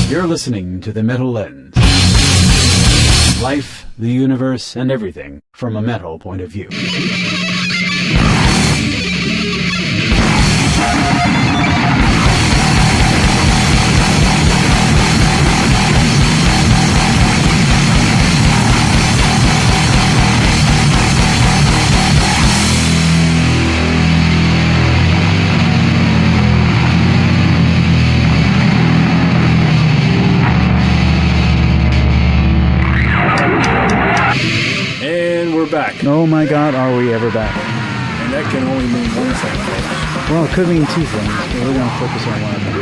You're listening to The Metal Lens. Life, the universe, and everything from a metal point of view. Back. Oh my God, are we ever back? And that can only mean one thing, folks. Well, it could mean two things, but we're going to focus on one of them.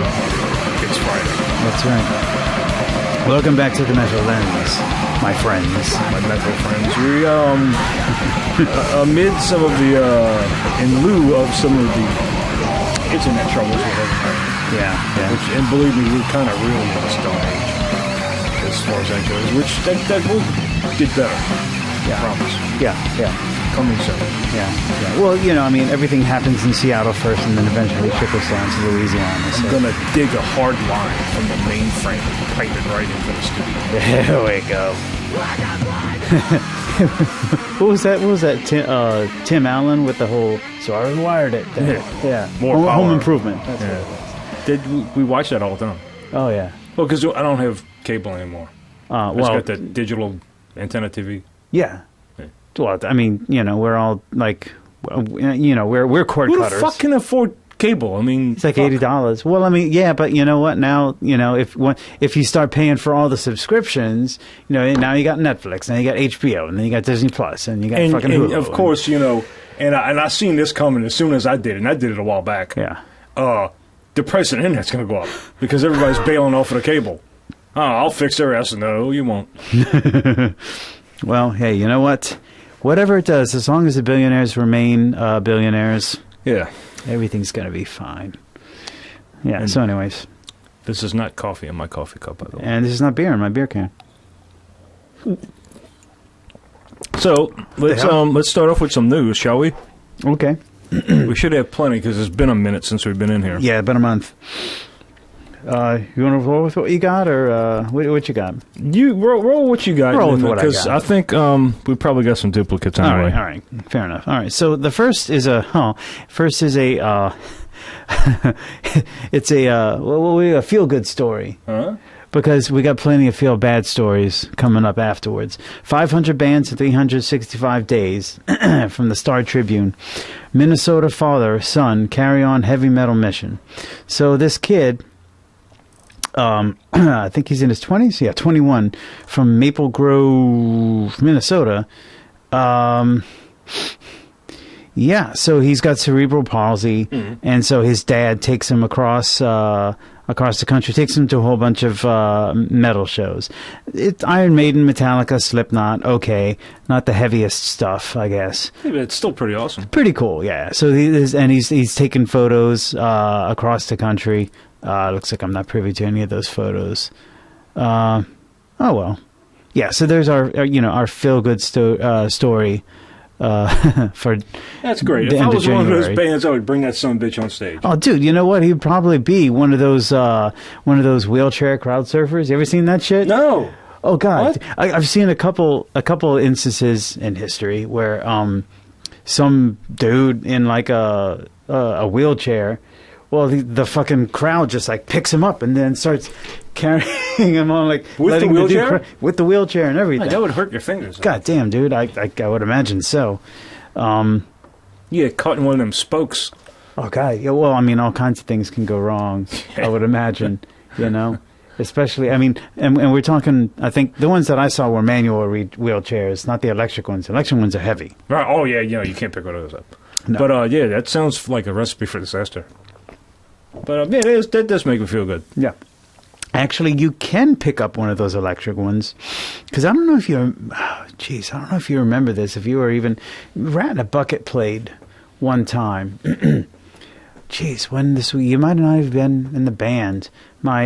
It's Friday. That's right. Welcome back to the Metal Lens, my friends. My metal friends. We, amid some of the, in lieu of some of the internet troubles we're having. Yeah. And believe me, we're kind of really in this stone age, as far as that goes, which that will get better. Yeah. I promise. Yeah. Coming soon. Yeah. Well, you know, I mean, everything happens in Seattle first and then eventually trickles down to Louisiana. So. I'm going to dig a hard line from the mainframe and pipe it right into the studio. There we go. What was that? Tim Allen with the whole, so I rewired it. Yeah. More Home power. Improvement. That's what it was. We watch that all the time. Oh, yeah. Well, because I don't have cable anymore. I just got that digital antenna TV. Yeah. Well, I mean, you know, we're all like, you know, we're cord Who cutters. the fuck can afford cable? I mean, it's like $80. Well, I mean, yeah, but you know what? Now, you know, if you start paying for all the subscriptions, you know, now you got Netflix, and you got HBO, and then you got Disney Plus, and you got fucking Hulu. And of course, you know, and I seen this coming as soon as I did it, and I did it a while back. Yeah. The price of the internet's going to go up because everybody's bailing off of the cable. Oh, I'll fix their ass. No, you won't. Well, hey, you know what? Whatever it does, as long as the billionaires remain billionaires, yeah, everything's going to be fine. Yeah, and so anyways. This is not coffee in my coffee cup, by the way. And this is not beer in my beer can. So, let's start off with some news, shall we? Okay. We should have plenty because it's been a minute since we've been in here. Yeah, been a month. You want to roll with what you got, or what you got? You roll what you got. Roll with what I got. Because I think we probably got some duplicates anyway. All right, fair enough. All right, so the first is a it's a feel-good story. Huh? Because we got plenty of feel-bad stories coming up afterwards. 500 bands in 365 days from the Star Tribune. Minnesota father, son, carry on heavy metal mission. So this kid, I think he's in his 20s? Yeah, 21, from Maple Grove, Minnesota. Yeah, so he's got cerebral palsy, and so his dad takes him across the country, takes him to a whole bunch of metal shows. It's Iron Maiden, Metallica, Slipknot, okay, not the heaviest stuff, I guess. Yeah, but it's still pretty awesome. Pretty cool, yeah. So he's taking photos across the country. Looks like I'm not privy to any of those photos. Oh well, yeah. So there's our feel good story. For that's great. The if I end was of one of those January. bands, I would bring that son of a bitch on stage. Oh, dude, you know what? He'd probably be one of those wheelchair crowd surfers. You ever seen that shit? No. Oh God, What? I've seen a couple instances in history where some dude in like a wheelchair. Well, the fucking crowd just like picks him up and then starts carrying him on, like With the letting dude wheelchair? with the wheelchair and everything. That would hurt your fingers. God damn, dude! I would imagine so. Yeah, caught in one of them spokes. Oh God, yeah. Well, I mean, all kinds of things can go wrong. I would imagine, you know, especially. I mean, and we're talking. I think the ones that I saw were manual wheelchairs, not the electric ones. The electric ones are heavy. Right. Oh yeah, you know you can't pick one of those up. No. But yeah, that sounds like a recipe for disaster. But yeah, that does make me feel good. Yeah. Actually, you can pick up one of those electric ones, because I don't know if I don't know if you remember this. If you were even Rat in a Bucket played one time. Jeez, when you might not have been in the band. My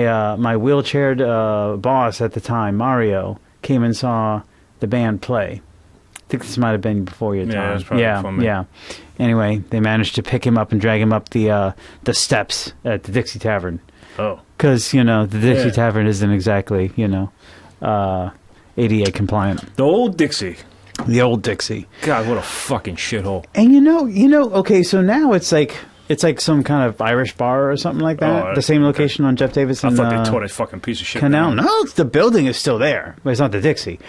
wheelchaired boss at the time, Mario, came and saw the band play. I think this might have been before your time. Yeah, it was probably before me. Yeah. Anyway, they managed to pick him up and drag him up the steps at the Dixie Tavern. Oh. Because, the Dixie Yeah. Tavern isn't exactly, ADA compliant. The old Dixie. The old Dixie. God, what a fucking shithole. And okay, so now it's like some kind of Irish bar or something like that. Oh, the same location on Jeff Davis I and thought they tore that fucking piece of shit Canal. down. No, the building is still there, but it's not the Dixie.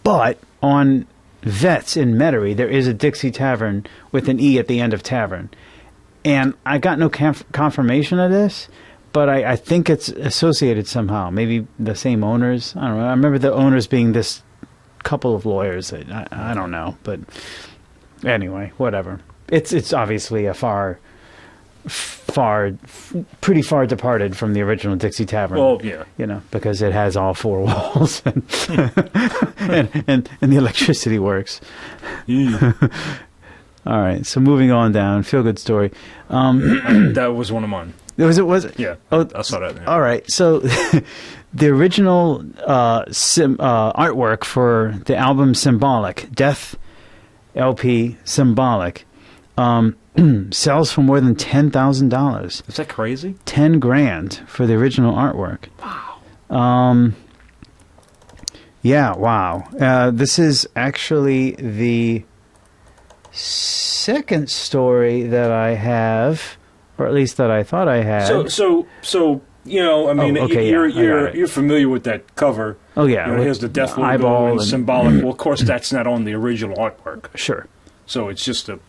But on Vets in Metairie, there is a Dixie Tavern with an E at the end of tavern. And I got no confirmation of this, but I think it's associated somehow. Maybe the same owners. I don't know. I remember the owners being this couple of lawyers. I don't know. But anyway, whatever. It's obviously a pretty far departed from the original Dixie Tavern. Well, yeah. Because it has all four walls and and the electricity works. Yeah. All right, so moving on down, feel good story. That was one of mine. Was it? Yeah, Oh, I saw that. Yeah. all right. So the original artwork for the album Symbolic, Death LP Symbolic, sells for more than $10,000. Is that crazy? $10,000 for the original artwork. Wow. Yeah. Wow. This is actually the second story that I have, or at least that I thought I had. So I mean, okay, you're familiar with that cover. Oh yeah, it has the death logo eyeball and Symbolic. Well, of course, that's not on the original artwork. Sure. So it's just I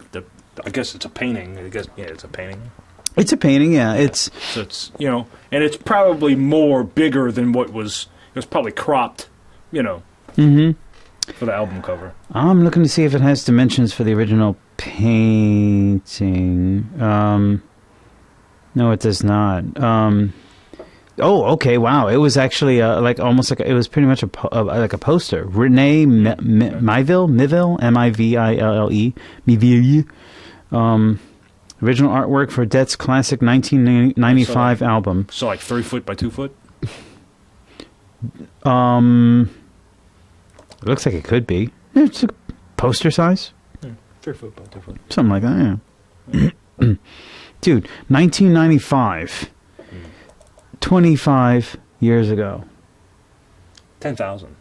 guess it's a painting. It's a painting. It's a painting, yeah. It's So it's and it's probably more bigger than what was. It was probably cropped, for the album cover. I'm looking to see if it has dimensions for the original painting. No, it does not. Oh, okay, wow. It was actually almost like it was pretty much like a poster. Renee Miville, Miville, Miville. Original artwork for Death's classic 1995 album. So like 3 foot by 2 foot. It looks like it could be. It's a poster size. 3 foot by 2 foot. Something like that, yeah. Dude, 1995. 25 years ago. 10,000.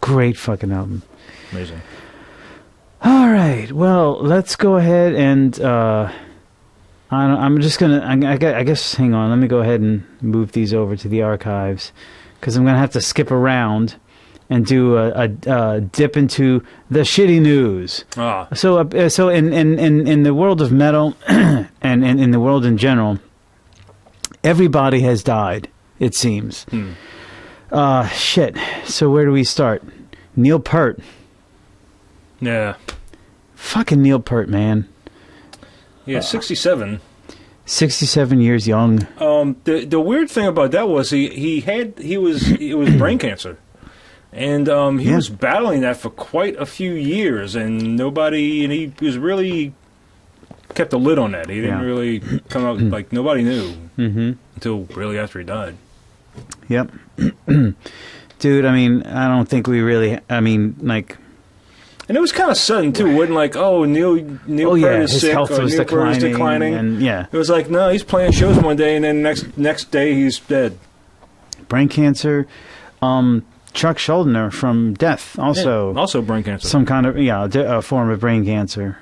Great fucking album. Amazing. All right. Well, let's go ahead and I'm just going to I guess hang on. Let me go ahead and move these over to the archives cuz I'm going to have to skip around and do a dip into the shitty news. Ah. So in the world of metal and in the world in general, everybody has died, it seems. Shit. So where do we start? Neil Peart. Yeah. Fucking Neil Peart, man. Yeah, 67. 67 years young. The weird thing about that was it was brain cancer. And he was battling that for quite a few years, and he was really kept a lid on that. He didn't really come out, like, nobody knew until really after he died. Yep. Dude, I mean, I don't think we really, like... And it was kind of sudden, too. It wasn't like, Neil Peart is his sick, health or was Neil Peart is declining. And, yeah. It was like, no, he's playing shows one day, and then next day he's dead. Brain cancer. Chuck Schuldiner from Death, also brain cancer. Some kind of a form of brain cancer.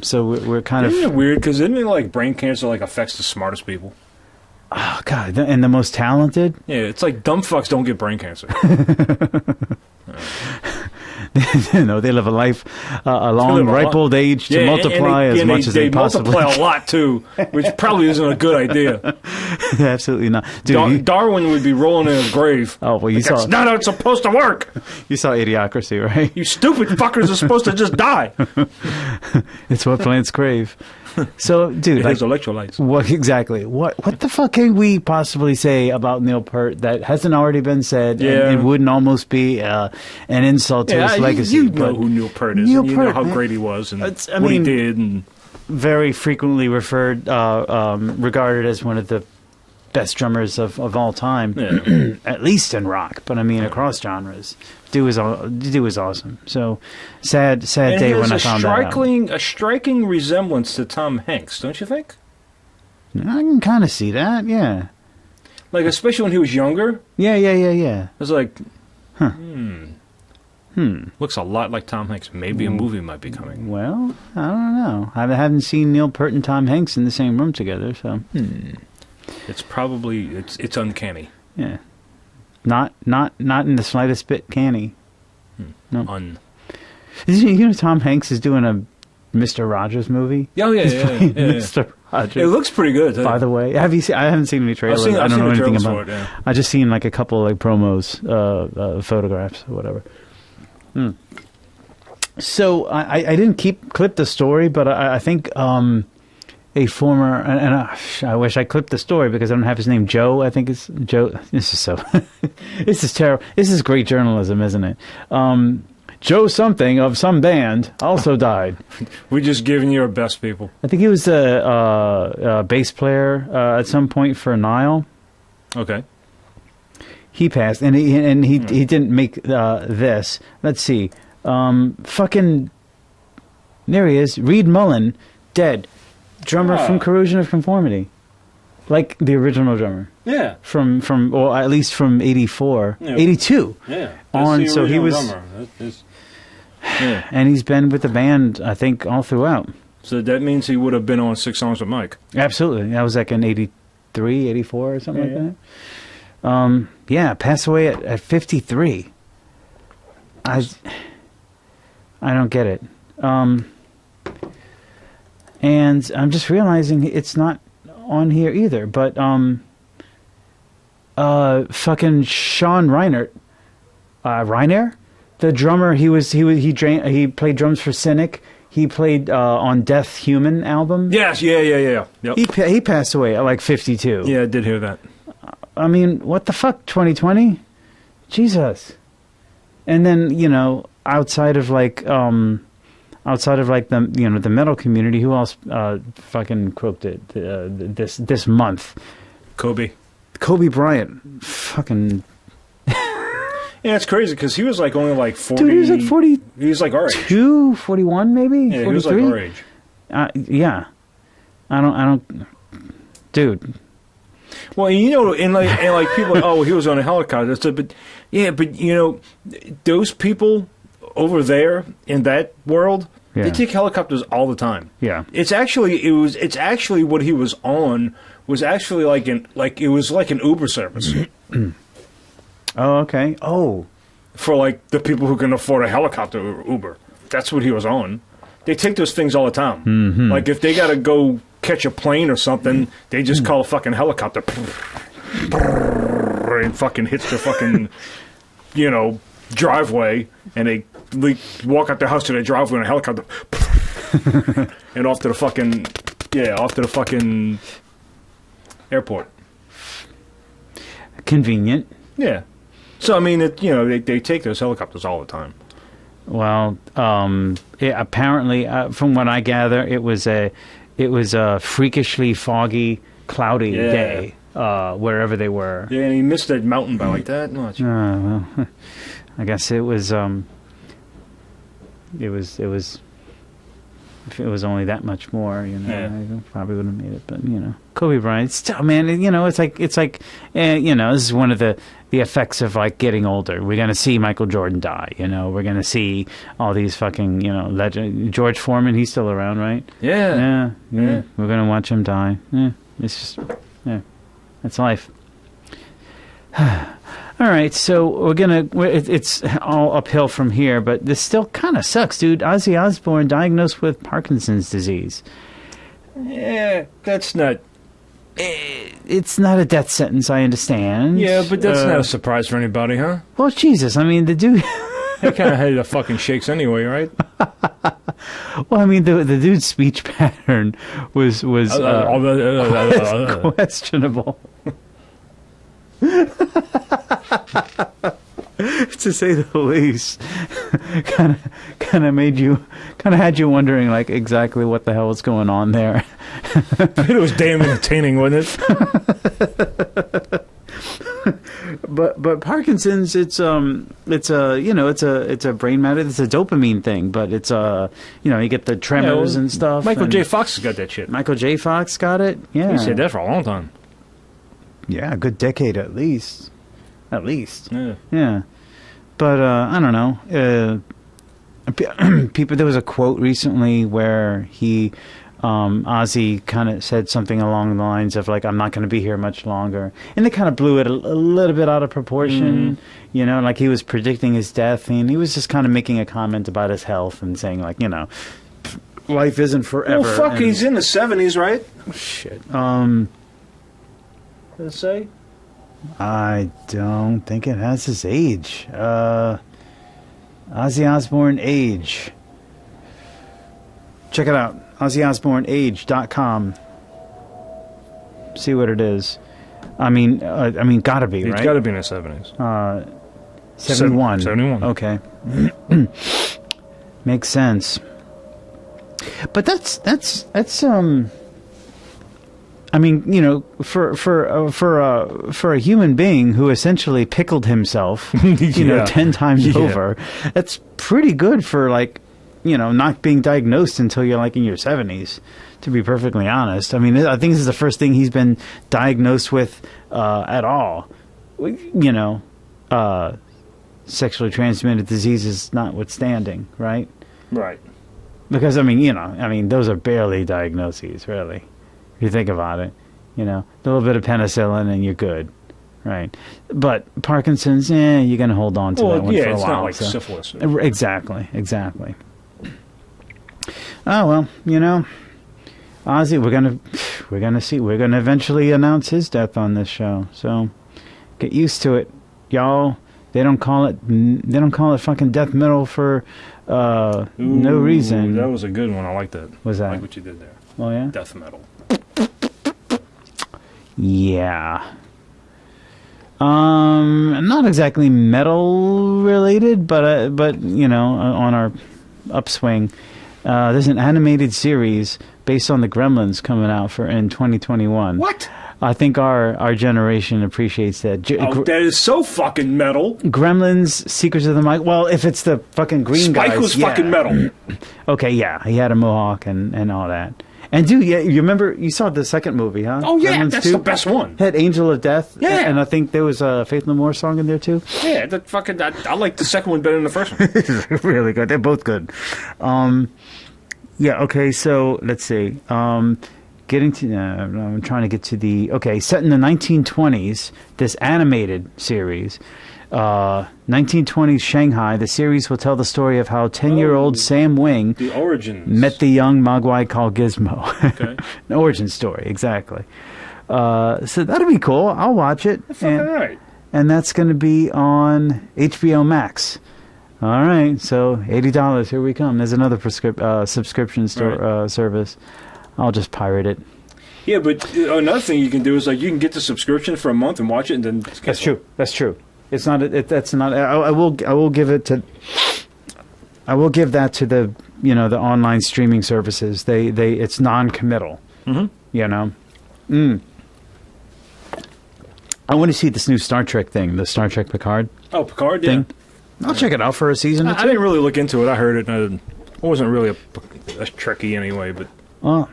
So we're kind Isn't of it weird? Because isn't it like brain cancer affects the smartest people? Oh God, and the most talented. Yeah, it's like dumb fucks don't get brain cancer. They live a life, a long, ripe old age to multiply as much as they possibly multiply a lot too, which probably isn't a good idea. Absolutely not. Dude, Darwin would be rolling in his grave. Oh well, that's not how it's supposed to work. You saw Idiocracy, right? You stupid fuckers are supposed to just die. It's what plants crave. So, dude, it has electrolytes. What exactly? What the fuck can we possibly say about Neil Peart that hasn't already been said? Yeah. And it wouldn't almost be an insult to his legacy. You know who Neil Peart is. You know how great he was and what he did. And very frequently regarded as one of the best drummers of all time, at least in rock. But I mean, across genres. Dude was awesome. So sad day when I found that out. A striking resemblance to Tom Hanks, don't you think? I can kind of see that. Yeah. Like, especially when he was younger. Yeah. It was like, Huh. looks a lot like Tom Hanks. Maybe a movie might be coming. Well, I don't know. I haven't seen Neil Peart and Tom Hanks in the same room together, so It's probably it's uncanny. yeah. Not in the slightest bit canny. No. You know Tom Hanks is doing a Mr. Rogers movie? Oh yeah, He's yeah, playing yeah. Mr. Rogers. It looks pretty good. By the way, have you seen? I haven't seen any trailers. I don't know anything about it. Yeah. I just seen like a couple like promos, photographs or whatever. So I didn't clip the story, but I think a former and I wish I clipped the story because I don't have his name. Joe, I think it's Joe. This is so. This is terrible. This is great journalism, isn't it? Joe something of some band also died. We're just giving you our best, people. I think he was a bass player at some point for Nile. Okay. He passed, and he didn't make this. Let's see. Fucking there he is. Reed Mullen, dead. Drummer from Corrosion of Conformity, like the original drummer. Yeah. From or at least from 84, 82. Yeah. On so he was. Drummer. Yeah. And he's been with the band, I think, all throughout. So that means he would have been on 6 Songs with Mike. Absolutely. That was like in 83, 84 or something like that. Yeah, passed away at 53. I don't get it. And I'm just realizing it's not on here either. But fucking Sean Reinert, the drummer, he played drums for Cynic. He played on Death Human album. Yes, yeah. Yep. He passed away at like 52. Yeah, I did hear that. I mean, what the fuck, 2020? Jesus. And then, outside of the the metal community, who else fucking croaked it this month? Kobe Bryant. Fucking. Yeah, it's crazy because he was like only like 40. Dude, he was like 40. He was like our age. 41 maybe? Yeah, 43? He was like our age. Yeah. I don't. Dude. Well, and like people are like, oh, he was on a helicopter. So, but those people over there in that world, they take helicopters all the time. Yeah. It's actually what he was on was actually it was like an Uber service. Oh, okay. Oh. For like the people who can afford a helicopter or Uber. That's what he was on. They take those things all the time. Mm-hmm. Like if they got to go catch a plane or something, they just call a fucking helicopter and fucking hits the fucking, driveway, and they walk out their house to their driveway in a helicopter and off to the fucking airport. Convenient. Yeah. So, I mean, they take those helicopters all the time. Well, apparently, from what I gather, it was a freakishly foggy, cloudy day wherever they were. Yeah, and he missed that mountain by like that much. Well, I guess it was. If it was only that much more, I probably would have made it. But Kobe Bryant, still, man, it's like, this is one of the effects of like getting older. We're gonna see Michael Jordan die. We're gonna see all these fucking, legend. George Foreman, he's still around, right? Yeah. We're gonna watch him die. Yeah, it's just, that's life. All right, so it's all uphill from here, but this still kind of sucks, dude. Ozzy Osbourne diagnosed with Parkinson's disease. Yeah, that's not... It's not a death sentence, I understand. Yeah, but that's not a surprise for anybody, huh? Well, Jesus, I mean, the dude... He kind of had the fucking shakes anyway, right? Well, I mean, the dude's speech pattern was questionable. To say the least. kind of had you wondering like exactly what the hell was going on there. It was damn entertaining, wasn't it? But Parkinson's, it's a brain matter. It's a dopamine thing, but it's you get the tremors and stuff. Michael J. Fox has got that shit. Michael J. Fox got it. Yeah, he said that for a long time. Yeah, a good decade at least. At least. Yeah. Yeah. But I don't know. People. There was a quote recently where Ozzy kind of said something along the lines of like, "I'm not going to be here much longer," and they kind of blew it a little bit out of proportion. You know, like he was predicting his death, and he was just kind of making a comment about his health and saying like, you know, life isn't forever. Well, fuck, he's in the 70s, right? Shit. Let's say. I don't think it has his age. Ozzy Osbourne age. Check it out. OzzyOsbourneAge.com. See what it is. I mean, gotta be, right? He's got to be in the 70s. 71. 71. Okay. Makes sense. But that's I mean, you know, for a human being who essentially pickled himself, you know, 10 times over, that's pretty good for, like, you know, not being diagnosed until you're like in your 70s, to be perfectly honest. I mean, I think this is the first thing he's been diagnosed with at all. You know, sexually transmitted diseases notwithstanding, right? Right. Because, I mean, you know, those are barely diagnoses, really. If you think about it, you know, a little bit of penicillin and you're good, right? But Parkinson's, you're going to hold on to that one for a while. It's not like syphilis. Exactly. Oh, well, you know, Ozzy, we're going to eventually announce his death on this show. So get used to it, y'all. They don't call it fucking death metal for no reason. That was a good one. I like that. Was that? I like what you did there. Oh, yeah? Death metal. Yeah. Not exactly metal related, but you know, on our upswing, there's an animated series based on the Gremlins coming out in 2021. What? I think our generation appreciates that. That is so fucking metal. Gremlins, Secrets of the Mike. Well, if it's the fucking green guy. Spike was fucking metal. Okay, yeah, he had a mohawk and all that. And dude, yeah, you remember, you saw the second movie, huh? Oh yeah, Gremlins that's 2? the best one. Had Angel of Death. Yeah. And I think there was a Faith No More song in there too. Yeah, I like the second one better than the first one. Really good. They're both good. Yeah, okay, so let's see. I'm trying to get to set in the 1920s, this animated series. 1920s Shanghai, the series will tell the story of how 10-year-old Sam Wing the origins met the young Mogwai called Gizmo. Okay. An origin story, exactly. So that'll be cool. I'll watch it. That's fucking right. And that's going to be on HBO Max. All right, so $80. Here we come. There's another subscription service. I'll just pirate it. Yeah, but another thing you can do is like you can get the subscription for a month and watch it, and then That's true. It's not. That's not. I will give it to. I will give that to the the online streaming services. They it's non-committal. Mm-hmm. You know. I want to see this new Star Trek thing, the Star Trek Picard. Oh, Picard thing. I'll check it out for a season or two. I didn't really look into it. I heard it. And I wasn't really a Trekkie anyway, but. Well,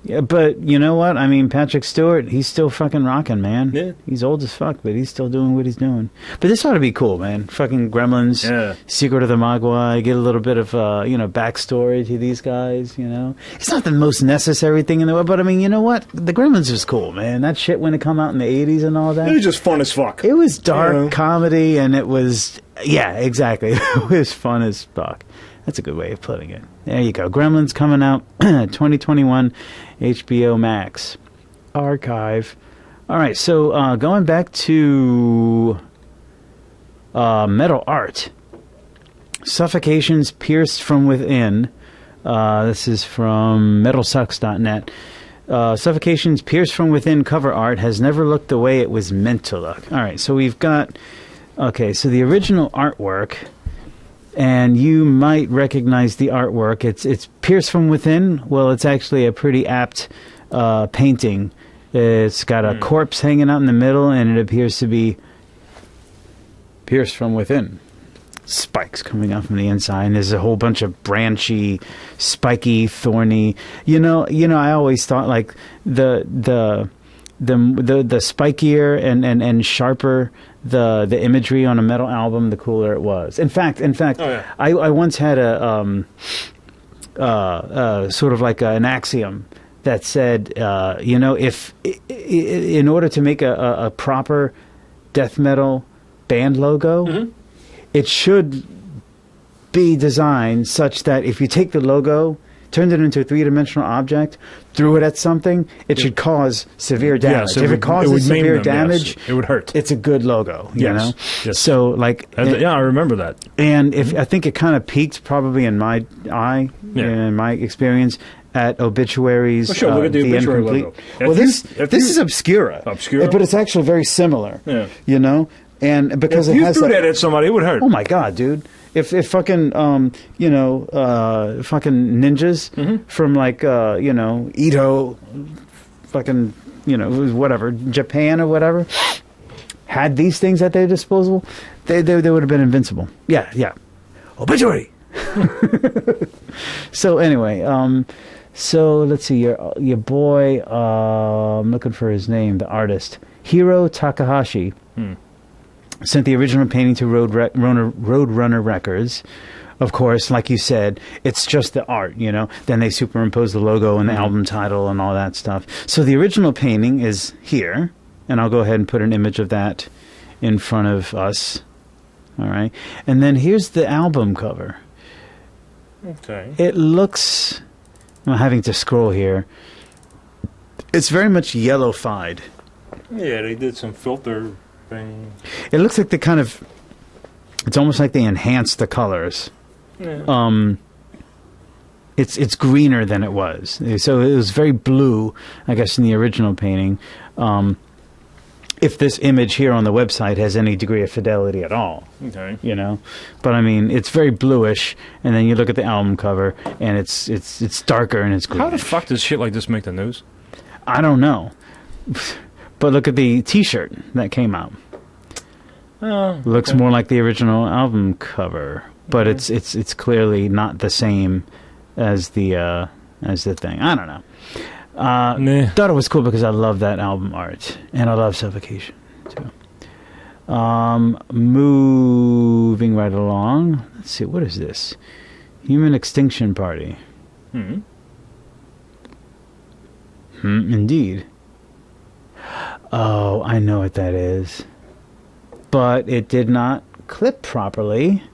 yeah, but you know what? I mean, Patrick Stewart, he's still fucking rocking, man. Yeah. He's old as fuck, but he's still doing what he's doing. But this ought to be cool, man. Fucking Gremlins, Secret of the Mogwai, get a little bit of, backstory to these guys, It's not the most necessary thing in the world, but I mean, you know what? The Gremlins was cool, man. That shit when it come out in the 80s and all that. It was just fun as fuck. It was dark comedy, and it was, yeah, exactly. It was fun as fuck. That's a good way of putting it. There you go. Gremlins coming out 2021, HBO Max. Archive. All right, so going back to metal art. Suffocations Pierced from Within. This is from metalsucks.net. Suffocations Pierced from Within cover art has never looked the way it was meant to look. All right, so we've got... Okay, so the original artwork... And you might recognize the artwork. It's Pierced from Within. Well, it's actually a pretty apt painting. It's got a corpse hanging out in the middle, and it appears to be pierced from within. Spikes coming out from the inside, and there's a whole bunch of branchy, spiky, thorny. I always thought like the the spikier and sharper the imagery on a metal album, the cooler it was. In fact, I once had a sort of like an axiom that said, if in order to make a proper death metal band logo, it should be designed such that if you take the logo, turned it into a three-dimensional object, threw it at something, it should cause severe damage. Yes, if it causes severe them, damage, yes. It would hurt. It's a good logo, you know? Yes. So, like... I remember that. And I think it kind of peaked probably in my in my experience, at Obituaries. Well, sure, look at the Obituary logo. Well, this is Obscura. Obscura? But it's actually very similar, you know? And because if it you has threw that at somebody, it would hurt. Oh, my God, dude. If fucking, fucking ninjas from, like, Ito, fucking, whatever, Japan or whatever, had these things at their disposal, they would have been invincible. Yeah. Obituary! So, anyway, so let's see, your boy, I'm looking for his name, the artist, Hiro Takahashi. Sent the original painting to Roadrunner Records. Of course, like you said, it's just the art, Then they superimpose the logo and the album title and all that stuff. So the original painting is here, and I'll go ahead and put an image of that in front of us. All right. And then here's the album cover. Okay. It looks... I'm having to scroll here. It's very much yellow-fied. Yeah, they did some filter... thing. It looks like it's almost like they enhanced the colors. Yeah. It's greener than it was. So it was very blue, I guess, in the original painting. If this image here on the website has any degree of fidelity at all. Okay. But I mean, it's very bluish, and then you look at the album cover, and it's darker and it's green. How the fuck does shit like this make the news? I don't know. But look at the T-shirt that came out. Oh, looks more like the original album cover, but it's clearly not the same as the thing. I don't know. Thought it was cool because I love that album art, and I love Suffocation too. Moving right along. Let's see, what is this? Human Extinction Party. Indeed. Oh, I know what that is. But it did not clip properly,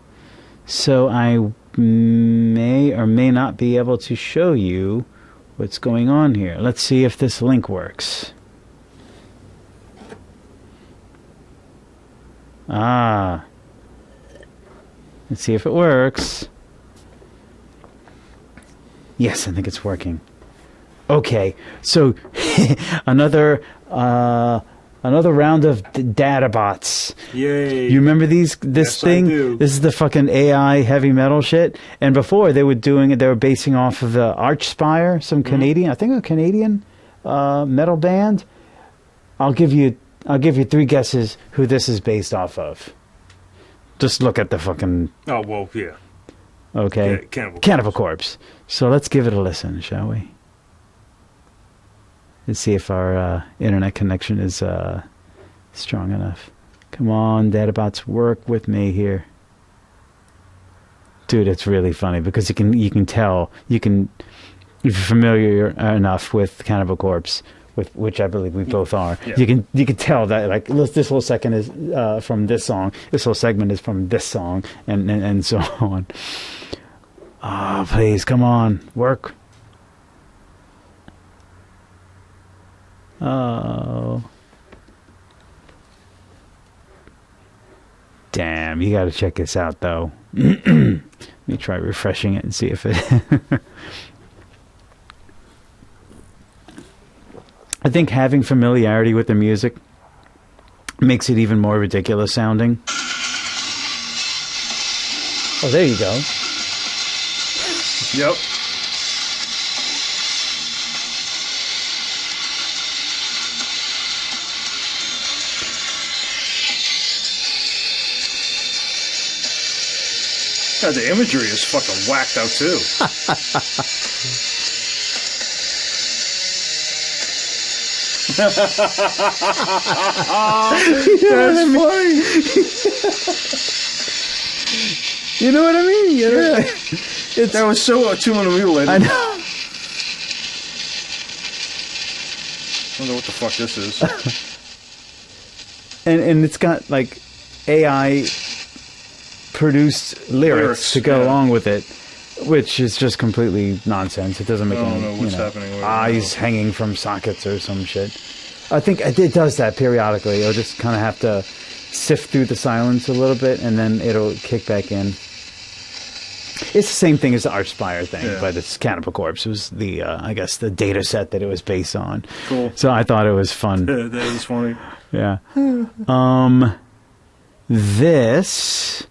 so I may or may not be able to show you what's going on here. Let's see if this link works. Let's see if it works. Yes, I think it's working. Okay, so another round of data bots. Yay! You remember this yes, thing? I do. This is the fucking AI heavy metal shit. And before they were basing off of the Archspire, some Canadian, I think a Canadian metal band. I'll give you 3 guesses who this is based off of. Just look at the fucking. Oh well, yeah. Okay. Yeah, Cannibal Corpse. So let's give it a listen, shall we? Let's see if our internet connection is strong enough. Come on, Databots, work with me here. Dude, it's really funny because you can tell, if you're familiar enough with Cannibal Corpse, which I believe we both are, you can tell that like this whole second is from this song, this whole segment is from this song, and so on. Oh, please, come on, work. Oh. Damn, you gotta check this out, though. Let me try refreshing it and see if it... I think having familiarity with the music makes it even more ridiculous sounding. Oh, there you go. Yep. God, the imagery is fucking whacked out too. That's funny. You know what I mean? You know? That was so mutilated. I know. I don't know what the fuck this is. And it's got like AI produced lyrics to go along with it, which is just completely nonsense. It doesn't make any. I don't know what's happening. Eyes hanging from sockets or some shit. I think it does that periodically. It'll just kind of have to sift through the silence a little bit, and then it'll kick back in. It's the same thing as the Archspire thing, but it's Cannibal Corpse. It was the, I guess, the data set that it was based on. Cool. So I thought it was fun. That was funny. Yeah. This,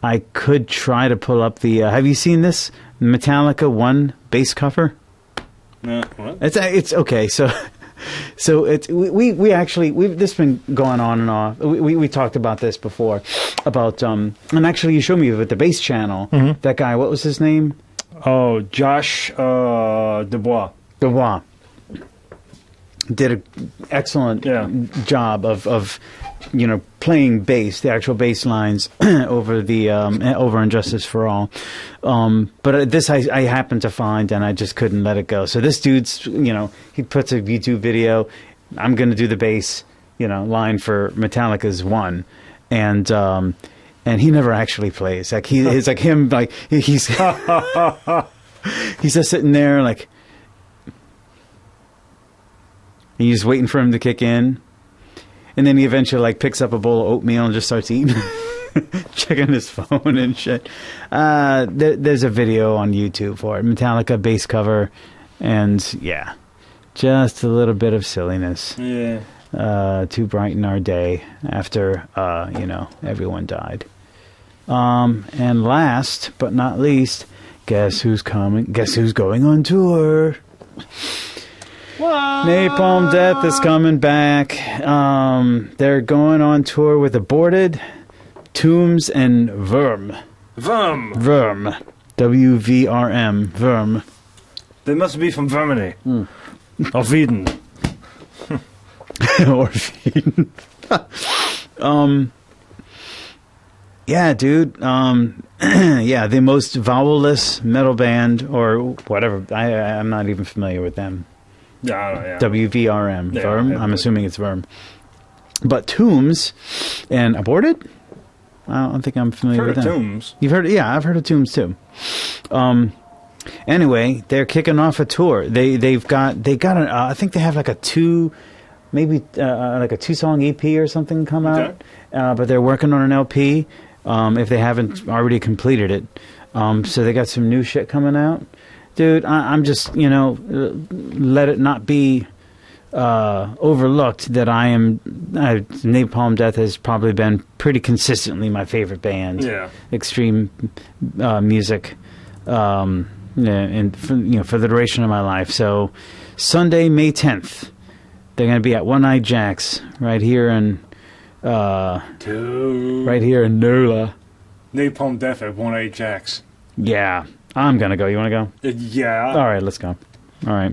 I could try to pull up the. Have you seen this Metallica 1 bass cover? No. What? It's okay. So it's we actually this has been going on and off. We talked about this before about and actually you showed me with the bass channel that guy. What was his name? Oh, Josh Dubois. Dubois did an excellent job of playing bass, the actual bass lines over the over Injustice for All. But this I happened to find, and I just couldn't let it go. So this dude's, he puts a YouTube video. I'm going to do the bass, line for Metallica's One, and he never actually plays. Like it's like him, like he's he's just sitting there, like he's just waiting for him to kick in. And then he eventually picks up a bowl of oatmeal and just starts eating, checking his phone and shit. There's a video on YouTube for it, Metallica bass cover, and just a little bit of silliness. Yeah. To brighten our day after everyone died. And last but not least, guess who's coming? Guess who's going on tour? What? Napalm Death is coming back. They're going on tour with Aborted, Tombs, and Verm. Verm. WVRM. Verm. They must be from Germany. Or Sweden. Or Sweden. Yeah, dude. The most vowelless metal band, or whatever. I'm not even familiar with them. Yeah. WVRM. Verm? I'm assuming it's Verm. But Tombs and Aborted? I don't think I'm familiar with them. Tombs. You've heard? Yeah, I've heard of Tombs too. Anyway, they're kicking off a tour. They got I think they have like a 2-song EP or something come out. But they're working on an LP if they haven't already completed it. So they got some new shit coming out. Dude, I'm just, let it not be overlooked that Napalm Death has probably been pretty consistently my favorite band. Yeah. Extreme music, and for the duration of my life. So Sunday, May 10th, they're going to be at One Eye Jack's right here in NOLA. Napalm Death at One Eye Jack's. Yeah. I'm going to go. You want to go? Yeah. All right, let's go. All right.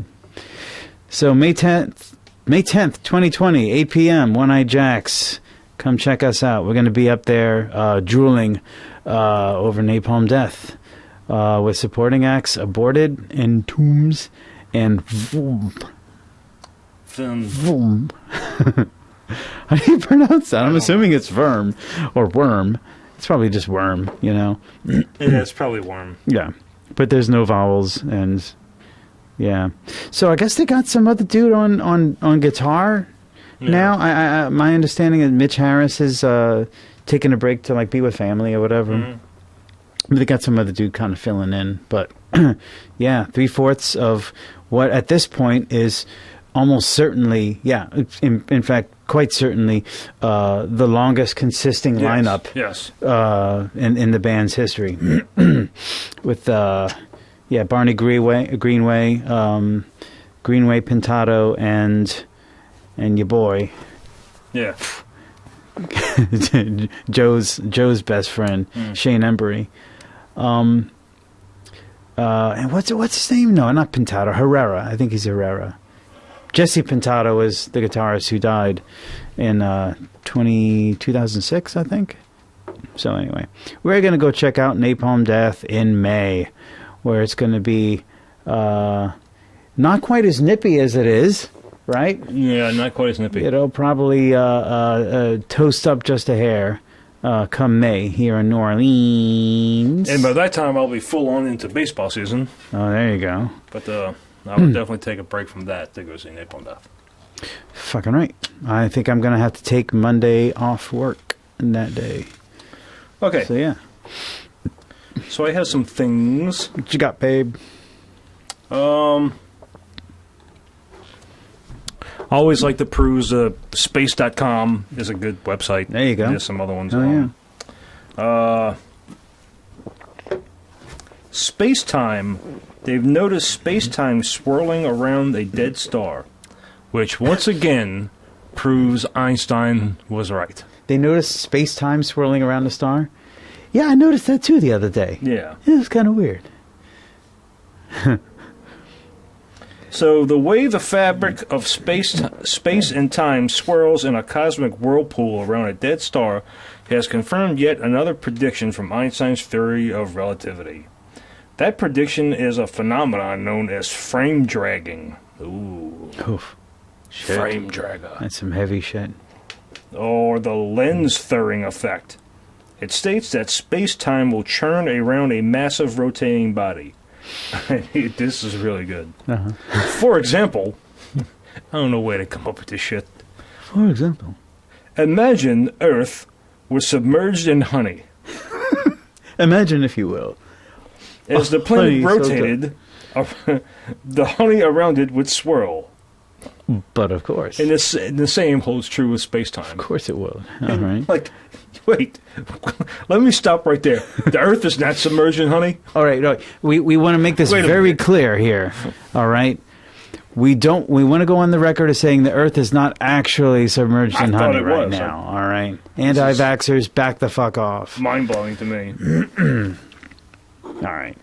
So May 10th, 2020, 8 p.m., One Eye Jack's. Come check us out. We're going to be up there drooling over Napalm Death with supporting acts Aborted and Tombs and Vroom. Vroom. How do you pronounce that? I'm assuming it's Verm or Worm. It's probably just Worm, Yeah, it's probably Worm. Yeah. But there's no vowels, and so I guess they got some other dude on guitar now. I my understanding is Mitch Harris is taking a break to be with family or whatever. But they got some other dude kind of filling in, but 3/4 of what at this point is almost certainly, in fact, quite certainly the longest consisting lineup in the band's history. With Barney Greenway, Pintado, and your boy, Joe's best friend, Shane Embury. And what's his name? No, not Pintado. Herrera. I think he's Herrera. Jesse Pintado was the guitarist who died in 2006, I think. So anyway, we're going to go check out Napalm Death in May, where it's going to be not quite as nippy as it is, right? Yeah, not quite as nippy. It'll probably toast up just a hair come May here in New Orleans. And by that time, I'll be full on into baseball season. Oh, there you go. But I would definitely take a break from that to go see Napalm Death. Fucking right. I think I'm going to have to take Monday off work that day. Okay. So, yeah. So I have some things. What you got, babe? I always like to peruse space.com is a good website. There you go. There's some other ones. Oh, yeah. Space-time. They've noticed space-time swirling around a dead star, which once again proves Einstein was right. They noticed space-time swirling around a star? Yeah, I noticed that too the other day. Yeah. It was kind of weird. So the way the fabric of space and time swirls in a cosmic whirlpool around a dead star has confirmed yet another prediction from Einstein's theory of relativity. That prediction is a phenomenon known as frame dragging. Ooh. Oof. Shit. Frame dragger. That's some heavy shit. Or the lens thirring effect. It states that space-time will churn around a massive rotating body. This is really good. Uh-huh. For example, I don't know where to come up with this shit. For example. Imagine Earth was submerged in honey. Imagine, if you will. As the planet honey, rotated, the honey around it would swirl. But of course. And the same holds true with space-time. Of course it will. All right. Like, wait, let me stop right there. The Earth is not submerged in honey? All right. We want to make this very clear here. All right. We want to go on the record as saying the Earth is not actually submerged in honey right now. All right. Anti-vaxxers, back the fuck off. Mind-blowing to me. All right.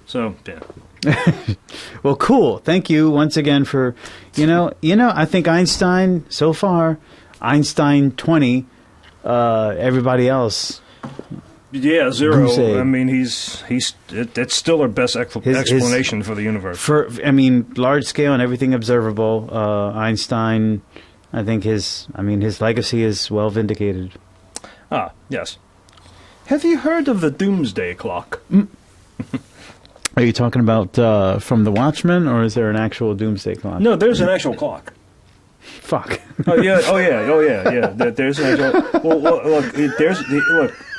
So, yeah. Well, cool. Thank you once again for, I think Einstein, so far, Einstein 20, everybody else. Yeah, zero. Doomsday. I mean, that's still our best explanation for the universe. Large scale and everything observable, Einstein, I think his legacy is well vindicated. Ah, yes. Have you heard of the Doomsday Clock? Are you talking about from The Watchmen, or is there an actual Doomsday Clock? No, there's an actual clock. Fuck. Oh yeah. There's an actual. Well, look.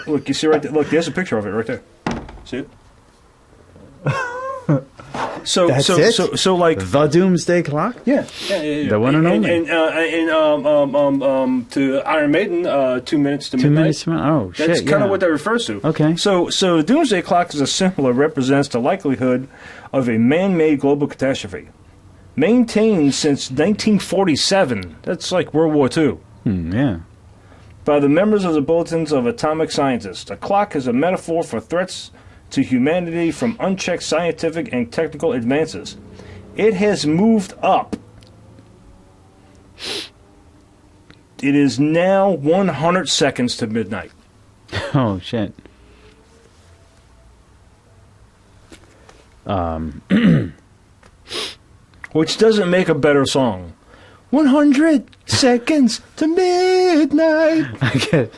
Look. You see right there. Look, there's a picture of it right there. See it? So like the Doomsday Clock? Yeah. The one and only. And to Iron Maiden, 2 minutes to midnight. 2 minutes to midnight. Oh shit! That's kind of what that refers to. Okay. So the Doomsday Clock is a symbol that represents the likelihood of a man-made global catastrophe, maintained since 1947. That's like World War II. Yeah. By the members of the Bulletins of Atomic Scientists. The clock is a metaphor for threats to humanity from unchecked scientific and technical advances. It has moved up. It is now 100 seconds to midnight. Oh, shit. Which doesn't make a better song. 100 seconds to midnight. I get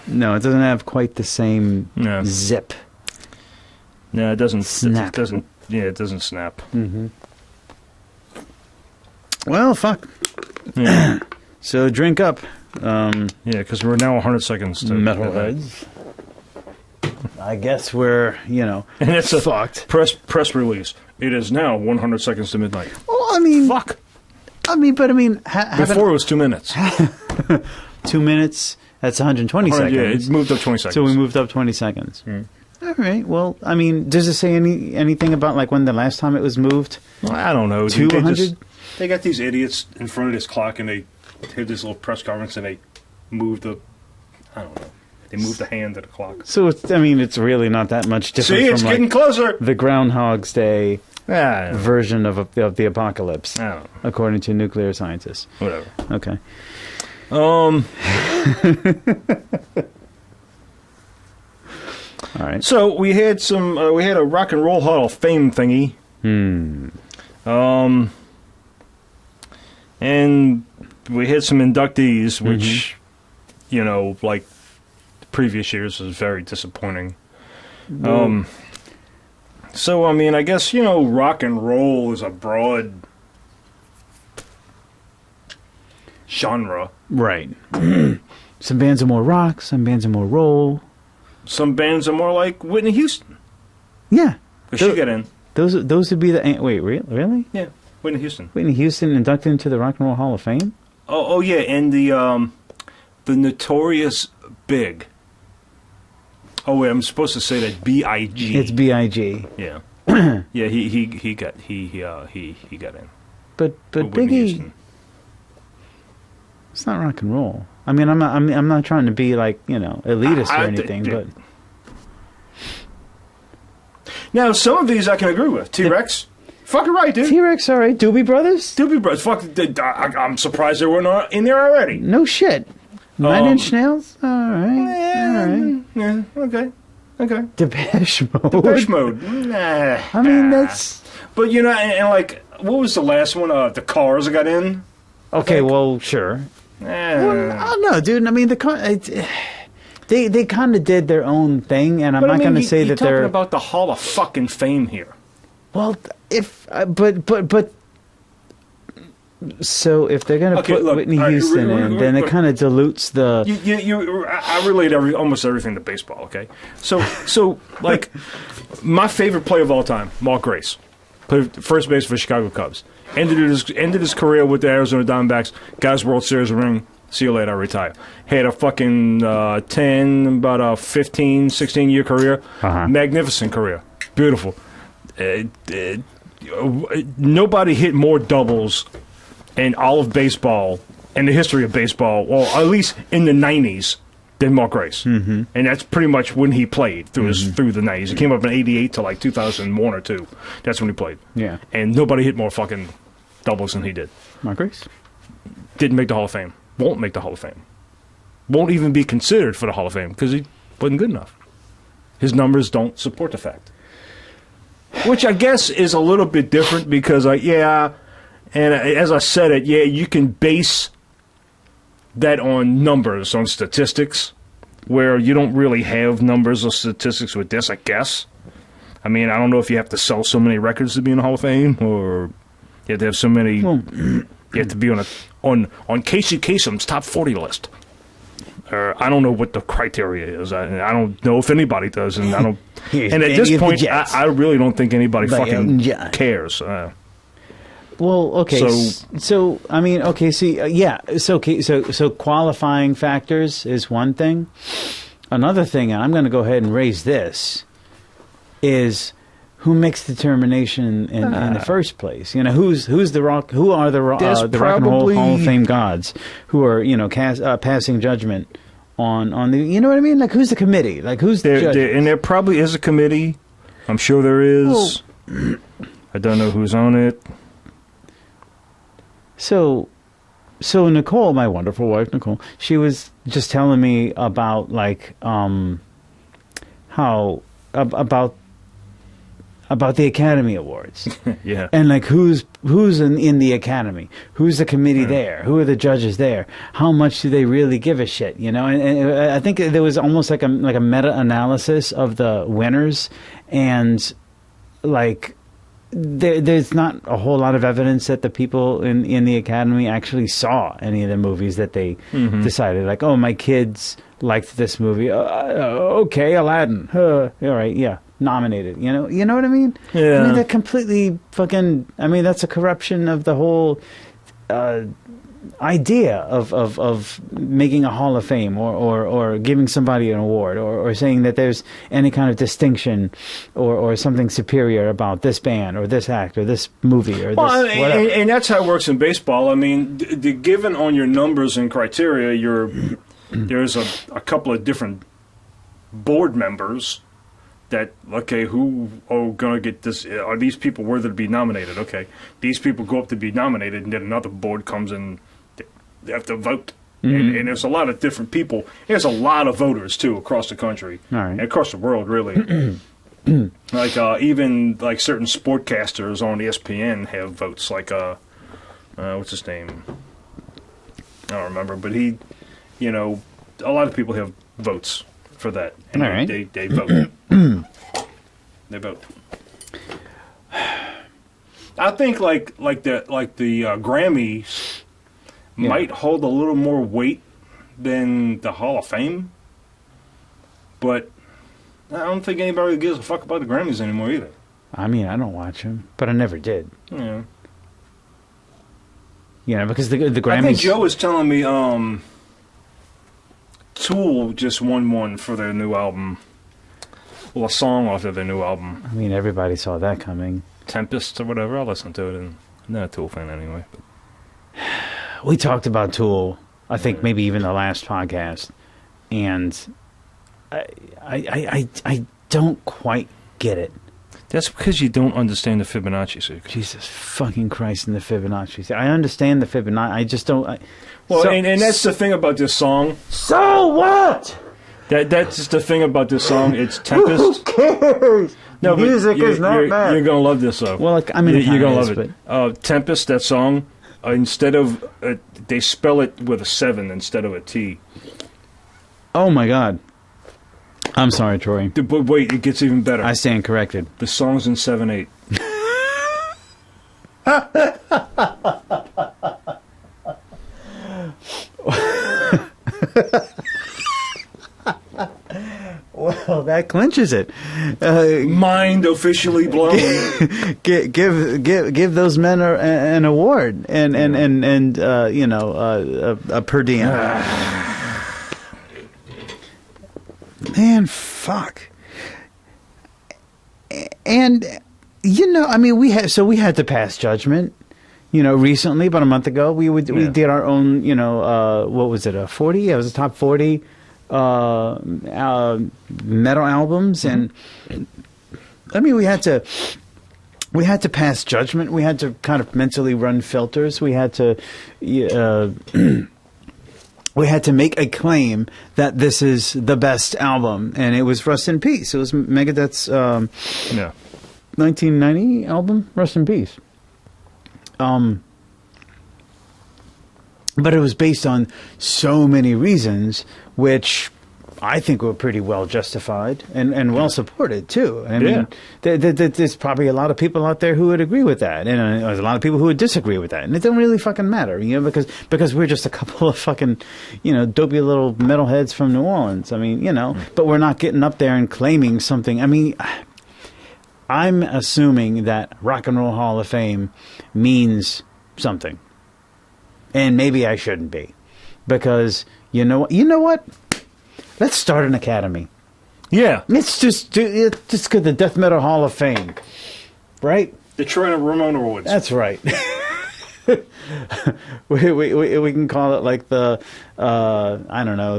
No, it doesn't have quite the same zip. No, it doesn't. Snap. It doesn't snap. Mm-hmm. Well, fuck. Yeah. So drink up. Because we're now 100 seconds to metalheads. I guess we're, and it's fucked. Press release. It is now 100 seconds to midnight. Well, I mean, fuck. Before it was 2 minutes. 2 minutes. That's 120 seconds. Yeah, it moved up 20 seconds. So we moved up 20 seconds. All right. Well, I mean, does it say anything about like when the last time it was moved? Well, I don't know. 200? They got these idiots in front of this clock, and they had this little press conference, and they moved the. I don't know. They moved the hand of the clock. So it's really not that much different. See, it's from getting closer. The Groundhog's Day Ah, version of the apocalypse, oh, according to nuclear scientists. whatever. Okay. All right. So we had we had a Rock and Roll Hall of Fame thingy. And we had some inductees, which, like the previous years was very disappointing. So, I mean, I guess, rock and roll is a broad genre. Right. Some bands are more rock, some bands are more roll. Some bands are more like Whitney Houston. Yeah. Because she got in. Those would be the... Wait, really? Yeah, Whitney Houston. Whitney Houston inducted into the Rock and Roll Hall of Fame? Oh yeah, and the Notorious Big. Oh wait, I'm supposed to say that B.I.G. It's B.I.G. Yeah, yeah. He got in. But Whitney Biggie, Houston. it's not rock and roll. I mean, I'm not trying to be like elitist or anything, but now some of these I can agree with. T-Rex, fucking right, dude. T-Rex, all right. Doobie Brothers, Doobie Brothers, fuck. I'm surprised they weren't in there already. no shit. Nine Inch Nails, all right. Yeah, okay. Depeche Mode. Depeche Mode. Nah. I mean, that's But and like, what was the last one? The Cars got in. okay. Well, sure. Oh no, dude. I mean, the car. They kind of did their own thing, and I'm not going to say that talking they're about the Hall of fucking Fame here. well. If but so if they're going to Okay, put look, Whitney all right, Houston in, then it kind of dilutes the. I relate almost everything to baseball. Okay, so like my favorite player of all time, Mark Grace, played first base for the Chicago Cubs. Ended his career with the Arizona Diamondbacks. Got his World Series ring. See you later. I retire. Had a fucking 15, 16 year career. Magnificent career. Beautiful. Nobody hit more doubles in all of baseball, in the history of baseball, or at least in the 90s, than Mark Grace. And that's pretty much when he played through the 90s. He came up in 88 to like 2001 or 2. That's when he played. Yeah. And nobody hit more fucking doubles than he did. Mark Grace? Didn't make the Hall of Fame. Won't make the Hall of Fame. Won't even be considered for the Hall of Fame because he wasn't good enough. His numbers don't support the fact. Which I guess is a little bit different because, and as I said it, you can base that on numbers, on statistics, where you don't really have numbers or statistics with this, I guess. I mean, I don't know if you have to sell so many records to be in the Hall of Fame, or you have to have so many. You have to be on Casey Kasem's top 40 list. I don't know what the criteria is. I don't know if anybody does, and I don't. And at this point, I really don't think anybody fucking cares. Well, okay. So I mean, okay. See, So qualifying factors is one thing. Another thing, and I'm going to go ahead and raise this, is who makes the determination in the first place? Who's the rock? Who are the Rock and Roll Hall of Fame gods who are passing judgment on the? You know what I mean? Like, who's the committee? Like, who's the judge? And there probably is a committee. I'm sure there is. Well, I don't know who's on it. So Nicole, my wonderful wife Nicole, she was just telling me about how about the Academy Awards. Yeah. And like who's in the Academy? Who's the committee there? Who are the judges there? How much do they really give a shit? And I think there was almost like a meta-analysis of the winners, and like there's not a whole lot of evidence that the people in the Academy actually saw any of the movies that they decided, like, oh, my kids liked this movie. Okay, Aladdin. All right, yeah. Nominated, you know what I mean? Yeah. I mean, that completely fucking. I mean, that's a corruption of the whole idea of making a Hall of Fame or giving somebody an award or saying that there's any kind of distinction or something superior about this band or this act or this movie or this whatever. And that's how it works in baseball. I mean, given on your numbers and criteria, there's a couple of different board members that, okay, who are going to get this? Are these people worthy to be nominated? Okay, these people go up to be nominated, and then another board comes and they have to vote. And there's a lot of different people. There's a lot of voters, too, across the country. All right. And across the world, really. Like, even, like, certain sportcasters on ESPN have votes. Like, what's his name? I don't remember. But he, you know, a lot of people have votes for that. And all right. they vote. They vote. I think, like the Grammys... Yeah. might hold a little more weight than the Hall of Fame, but I don't think anybody gives a fuck about the Grammys anymore either. I mean, I don't watch them, but I never did. Yeah. You know, because the Grammys... I think Joe was telling me Tool just won one for their new album. Well, a song off of their new album. I mean, everybody saw that coming. Tempest or whatever. I'll listen to it, and I'm not a Tool fan anyway. But. We talked about Tool, I think maybe even the last podcast, and I don't quite get it. That's because you don't understand the Fibonacci sequence. Jesus fucking Christ in the Fibonacci. I understand the Fibonacci. I just don't... and that's the thing about this song. So what? That's the thing about this song. It's Tempest. Who cares? No, music is not bad. You're going to love this song. Well, like, I mean, you're going to love it. But Tempest, that song... instead of they spell it with a 7 instead of a T. Oh my God! I'm sorry, Troy. But wait, it gets even better. I stand corrected. The song's in 7/8. Well, that clinches it. Mind officially blown. give those men an award and you know a per diem. Man, fuck. And you know, I mean, we had to pass judgment. You know, recently, about a month ago, we did our own. You know, what was it? A 40? It was a top 40. Metal albums, and I mean, we had to pass judgment. We had to kind of mentally run filters. We had to we had to make a claim that this is the best album, and it was Rust in Peace. It was Megadeth's 1990 album, Rust in Peace. But it was based on so many reasons, which I think were pretty well justified and well supported, too. I mean, there's probably a lot of people out there who would agree with that. And there's a lot of people who would disagree with that. And it don't really fucking matter, you know, because we're just a couple of fucking, you know, dopey little metalheads from New Orleans. I mean, you know, but we're not getting up there and claiming something. I mean, I'm assuming that Rock and Roll Hall of Fame means something. And maybe I shouldn't be, because you know what? Let's start an academy. Yeah, it's just get the Death Metal Hall of Fame, right? The Troy and Ramon Awards. That's right. we can call it like the I don't know,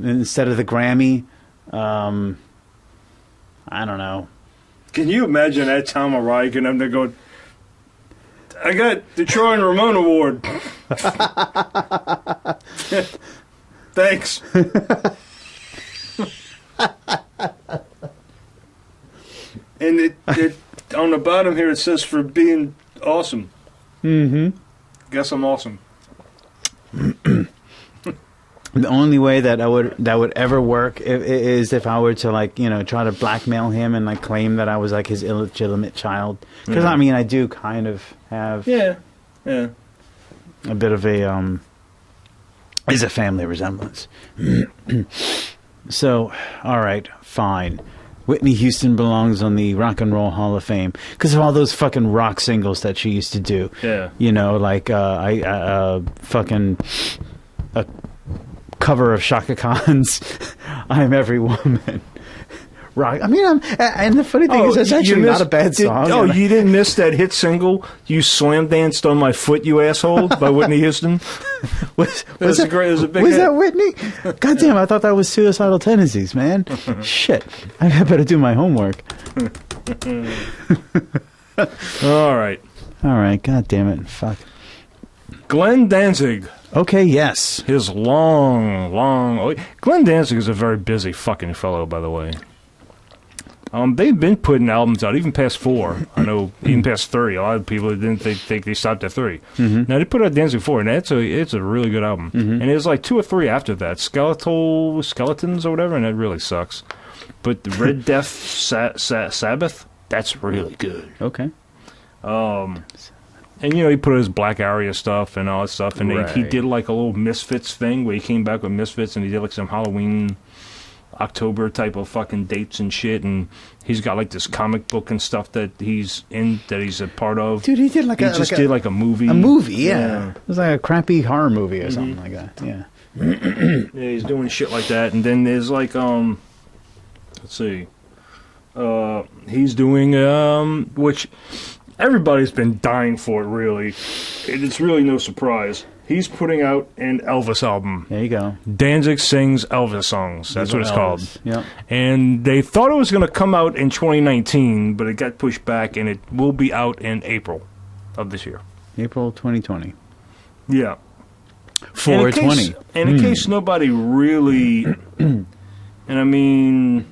instead of the Grammy, I don't know. Can you imagine that Tom Araya and them? They're going, I got the Troy and Ramon Award. Thanks. And it on the bottom here it says for being awesome. Mm-hmm. Guess I'm awesome. The only way that would ever work is if I were to, like, you know, try to blackmail him and, like, claim that I was like his illegitimate child. Because I mean, I do kind of have a bit of a is a family resemblance. So, all right, fine. Whitney Houston belongs on the Rock and Roll Hall of Fame because of all those fucking rock singles that she used to do. Yeah, you know, like fucking a cover of Shaka Khan's "I'm Every Woman," rock. I mean, and the funny thing is, it's actually not a bad song. You didn't miss that hit single, "You Slam Danced on My Foot, You Asshole" by Whitney Houston? was a big was hit. that Whitney? God damn, I thought that was Suicidal Tendencies, man. Shit. I better do my homework. All right. All right, god damn it. Fuck. Glenn Danzig. Okay, yes. His long... Glenn Danzig is a very busy fucking fellow, by the way. They've been putting albums out, even past 4. I know, even past 3. A lot of people didn't think they stopped at 3. Mm-hmm. Now, they put out Danzig 4, and it's a really good album. Mm-hmm. And there's like 2 or 3 after that. Skeletons or whatever, and that really sucks. But the Red Death Sabbath, that's really good. Okay. And, he put his Black Aria stuff and all that stuff. And he did, like, a little Misfits thing where he came back with Misfits and he did, like, some Halloween, October type of fucking dates and shit. And he's got, like, this comic book and stuff that he's a part of. Dude, he did, He did, like, a movie. A movie, yeah. It was like a crappy horror movie or something like that, yeah. Yeah, he's doing shit like that. And then there's, like, let's see. He's doing, which... Everybody's been dying for it, really. It's really no surprise. He's putting out an Elvis album. There you go. Danzig Sings Elvis Songs. That's what it's called. Yep. And they thought it was going to come out in 2019, but it got pushed back, and it will be out in April of this year. April 2020. Yeah. 420. And in case nobody really... and I mean...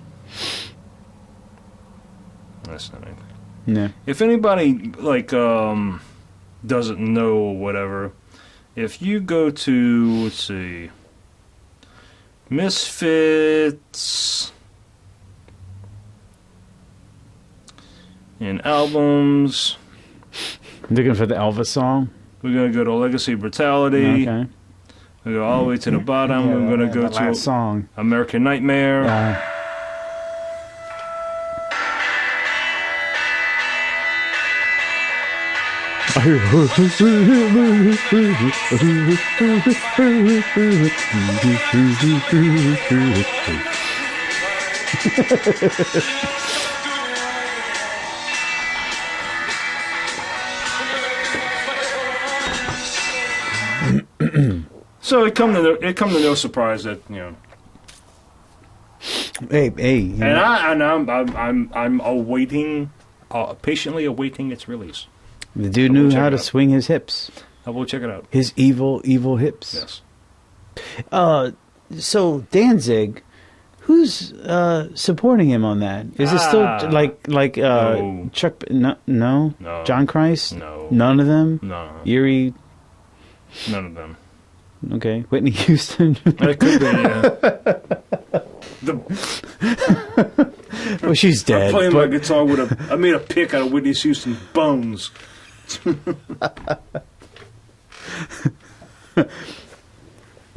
That's not anything. Yeah. If anybody doesn't know or whatever, if you go to let's see, Misfits and albums, Looking for the Elvis song. we're gonna go to Legacy Brutality. Okay. We go all the way to the bottom. Yeah, we're gonna go the to last song. American Nightmare. So it come to no surprise that Hey. And I'm awaiting, patiently awaiting its release. The dude knew how to swing his hips. I will check it out. His evil Yes. hips. So Danzig, who's supporting him on that? Is it still no. Chuck? No. John Christ? No. None of them. No. Erie. None of them. Okay. Whitney Houston. It could be. Well, she's dead. I'm playing my guitar I made a pick out of Whitney Houston's bones.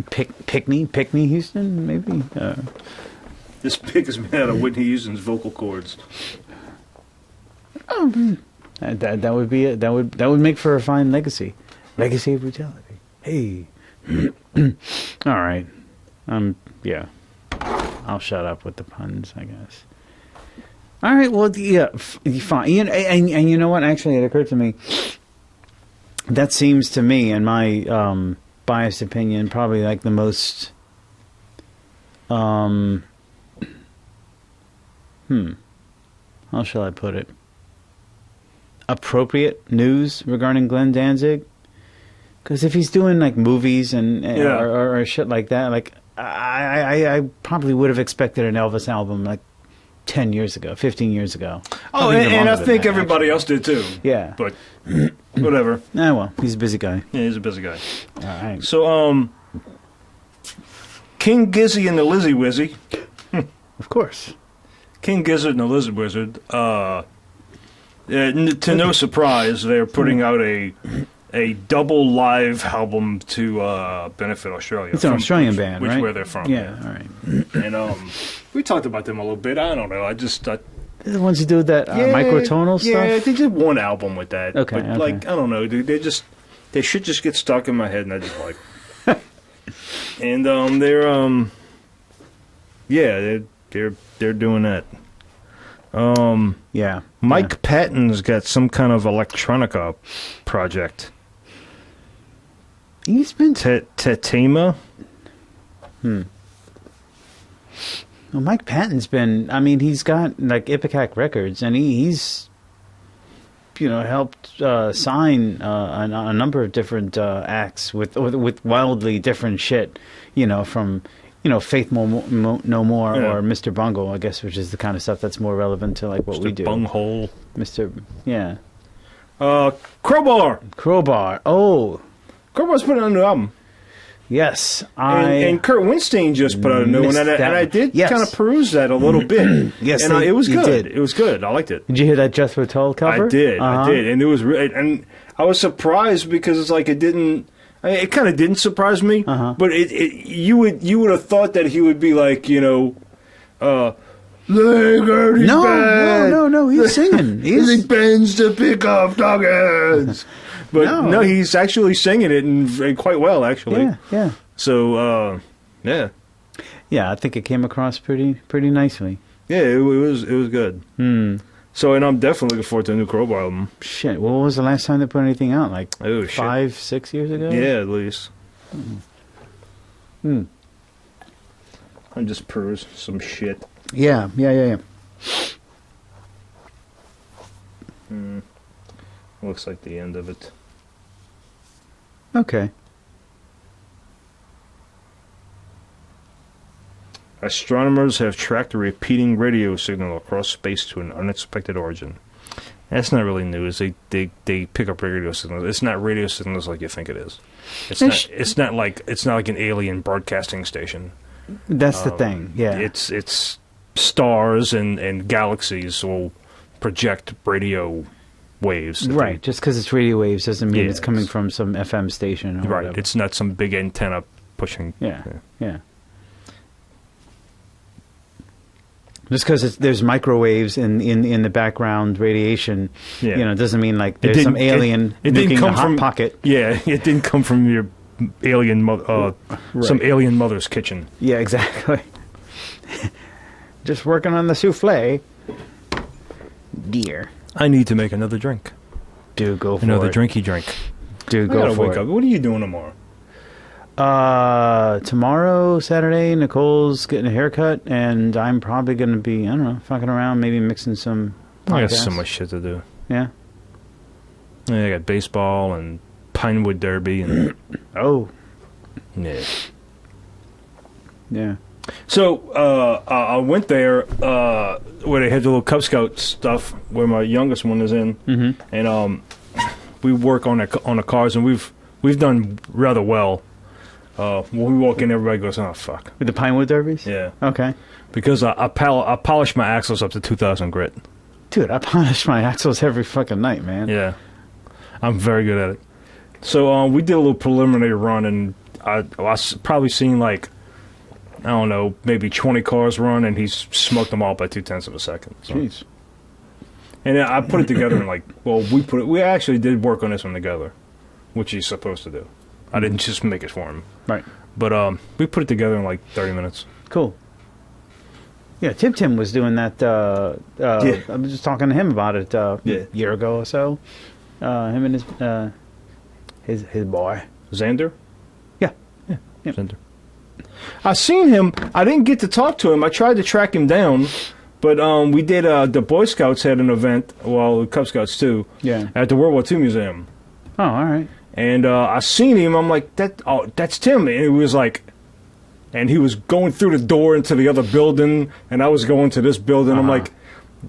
Pickney Houston, maybe. This pick is made out of Whitney Houston's vocal cords. That would be it. That would make for a fine legacy. Legacy of brutality. Hey. All right. Yeah. I'll shut up with the puns, I guess. All right. Well, yeah. Fine. And you know what? Actually, it occurred to me. That seems to me, in my biased opinion, probably like the most. How shall I put it? Appropriate news regarding Glenn Danzig. Because if he's doing like movies or shit like that, like I probably would have expected an Elvis album like 10 years ago, 15 years ago. Oh, and I think everybody else did too. Yeah. But whatever. Well, he's a busy guy. Yeah, he's a busy guy. All right. So, King Gizzard and the Lizzie Wizzy. Of course. King Gizzard and the Lizard Wizard. To no surprise, they're putting out a double live album to benefit Australia. It's an Australian band, right? Where they're from. Yeah, all right. And we talked about them a little bit. I don't know. They're the ones who do that microtonal stuff? Yeah, they did one album with that. Okay, but, like, I don't know, dude. They should just get stuck in my head, and I just like... and they're doing that. Yeah. Mike Patton's got some kind of electronica project. He's been... Tetema? Well, Mike Patton's been... I mean, he's got, like, Ipecac Records, and he's... helped sign a number of different acts with wildly different shit, from, Faith No More Yeah. or Mr. Bungle, I guess, which is the kind of stuff that's more relevant to, like, what Mr. we do. Bunghole. Yeah. Crowbar! Crowbar. Oh, Crowbar's putting out a new album. yes. And Kurt Winstein just put out a new one, missed and that I one. did Yes. kind of peruse that a little bit. Yes, and it was you good. did. It was good. I liked it. Did you hear that Jethro Tull cover? I did, Uh-huh. and it was and I was surprised because it's like it didn't. I mean, it kind of didn't surprise me, but you would have thought that he would be like No, he's singing. He bends to pick up doggies. But no, he's actually singing it and quite well, actually. Yeah. So, yeah. Yeah, I think it came across pretty nicely. Yeah, it was good. So, and I'm definitely looking forward to a new Crowbar album. Shit, what was the last time they put anything out? Like Oh, shit. 5-6 years ago? Yeah, at least. I just peruse some shit. Yeah. Looks like the end of it. Okay. Astronomers have tracked a repeating radio signal across space to an unexpected origin. That's not really news. They pick up radio signals. It's not radio signals like you think it is. It's not like an alien broadcasting station. That's the thing. Yeah. It's stars and galaxies will project radio waves. Right. Just because it's radio waves doesn't mean Yeah, it's coming it's- from some FM station or Right. whatever. It's not some big antenna pushing. Yeah. Just because there's microwaves in the background radiation, Yeah. doesn't mean like It there's didn't- some alien it didn't making come a hot from- pocket. Yeah, it didn't come from your alien some alien mother's kitchen. Yeah, exactly. Just working on the souffle. Dear. I need to make another drink. Do go for Another it. drinky drink. Do I go gotta for wake it. up. What are you doing tomorrow? Tomorrow, Saturday, Nicole's getting a haircut, and I'm probably going to be, I don't know, fucking around, maybe mixing some podcasts. I got so much shit to do. Yeah? I got baseball and Pinewood Derby and Oh, yeah. yeah. So I went there where they had the little Cub Scout stuff where my youngest one is in, and we work on the cars, and we've done rather well. When we walk in, everybody goes, "Oh fuck!" With the Pinewood Derbies? Yeah, Okay. because I polish my axles up to 2,000 grit. Dude, I polish my axles every fucking night, man. Yeah, I'm very good at it. So we did a little preliminary run, and I probably seen like, I don't know, maybe 20 cars run, and he's smoked them all by 0.2 of a second. So. Jeez. And I put it together and we actually did work on this one together, which he's supposed to do. I didn't just make it for him. Right. But we put it together in like 30 minutes. Cool. Yeah, Tim was doing that. Yeah. I was just talking to him about it a Yeah. year ago or so. Him and his boy. Xander? Yeah. Xander. I seen him. I didn't get to talk to him. I tried to track him down, but we did. The Boy Scouts had an event, well, the Cub Scouts too, Yeah. at the World War II Museum. Oh, all right. And I seen him. I'm like, that's Tim. And it was like, and he was going through the door into the other building, and I was going to this building. I'm like,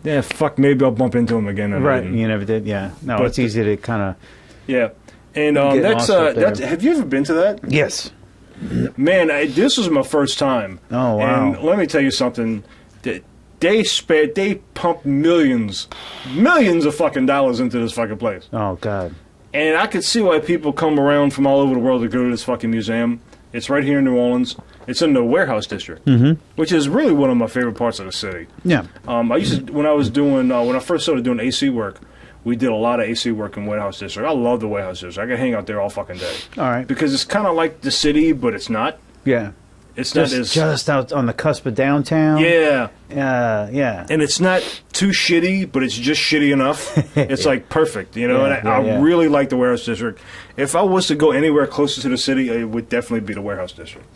yeah, fuck, maybe I'll bump into him again. And I Right. didn't. You never did. Yeah. No, But it's easy to kind of. Yeah. And Get that's lost up there. have you ever been to that? Yes. Man, this was my first time. Oh, wow. And let me tell you something. They pumped millions of fucking dollars into this fucking place. Oh God. And I could see why people come around from all over the world to go to this fucking museum. It's right here in New Orleans. It's in the warehouse district, which is really one of my favorite parts of the city. Yeah. I used to, when I first started doing AC work, we did a lot of AC work in warehouse district. I love the warehouse district. I could hang out there all fucking day. All right. Because it's kind of like the city, but it's not. Yeah. It's not as just out on the cusp of downtown. yeah. Yeah. And it's not too shitty, but it's just shitty enough. It's like perfect, you know. Yeah, and I yeah. really like the warehouse district. If I was to go anywhere closer to the city, it would definitely be the warehouse district.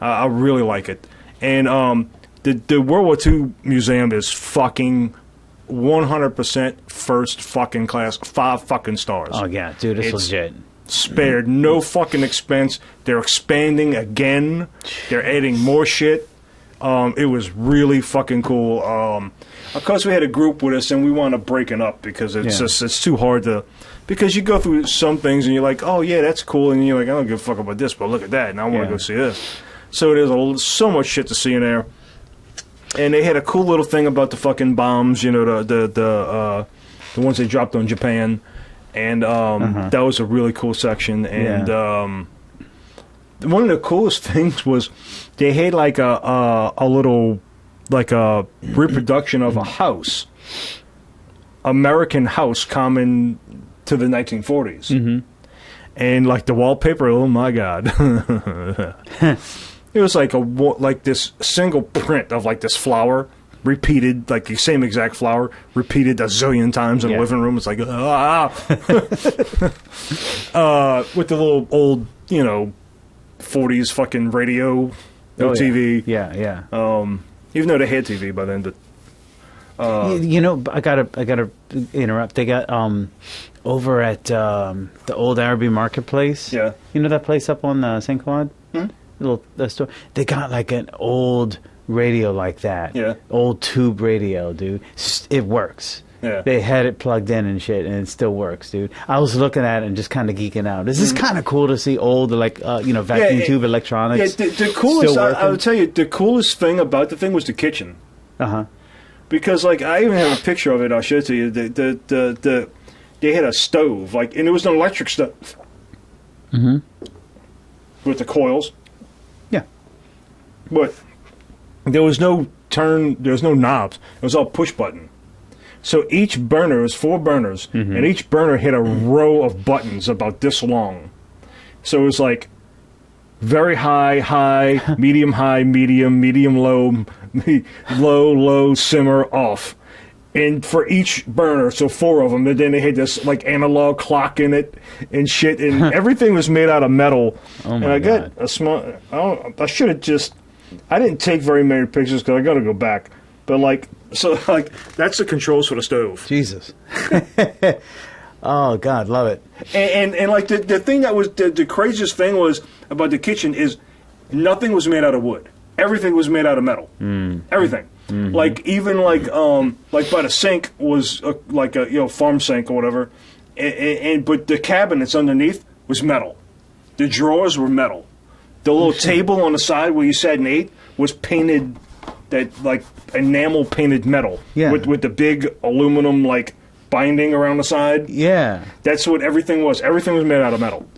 I really like it. And the World War II museum is fucking 100% first fucking class, 5 fucking stars. Oh yeah, dude, it's legit. Spared no fucking expense. They're expanding again. They're adding more shit. It was really fucking cool. Of course, we had a group with us, and we wound up breaking up because it's too hard to. Because you go through some things, and you're like, oh yeah, that's cool, and you're like, I don't give a fuck about this, but look at that, and I want to go see this. So there's so much shit to see in there. And they had a cool little thing about the fucking bombs, you know, the ones they dropped on Japan. And that was a really cool section. And one of the coolest things was they had like a little, like a reproduction of a house, American house common to the 1940s. Mm-hmm. And like the wallpaper, oh my God. It was like this single print of like this flower. Repeated, like the same exact flower, repeated a zillion times in the living room. It's like, with the little old, you know, 40s fucking radio, no TV. Yeah. Even though they had TV by then, but you know, I gotta interrupt. They got over at the old Araby Marketplace. Yeah, you know that place up on St. Claude, little store. They got like an old radio like that. Yeah. Old tube radio, dude. It works. Yeah. They had it plugged in and shit, and it still works, dude. I was looking at it and just kind of geeking out. This is kind of cool to see old, like, vacuum tube electronics. Yeah, the coolest, I would tell you, the coolest thing about the thing was the kitchen. Uh-huh. Because, like, I even have a picture of it, I'll show it to you. They had a stove, like, and it was an electric stove. Mm-hmm. With the coils. Yeah. But there was no knobs. It was all push button. So each burner was 4 burners, and each burner had a row of buttons about this long. So it was like very high, medium, low, low, simmer, off. And for each burner, so 4 of them, and then they had this like analog clock in it and shit, and everything was made out of metal. Oh my and I God. got a small. I should have just. I didn't take very many pictures because I got to go back. But like, so like that's the controls for the stove. Jesus. Oh God, love it. And like the thing that was the craziest thing was about the kitchen is nothing was made out of wood. Everything was made out of metal. Everything. Mm-hmm. Like even like by the sink was like a farm sink or whatever, but the cabinets underneath was metal. The drawers were metal. The little table on the side where you sat and ate was painted, that like enamel painted metal. Yeah. With the big aluminum like binding around the side. Yeah. That's what everything was. Everything was made out of metal.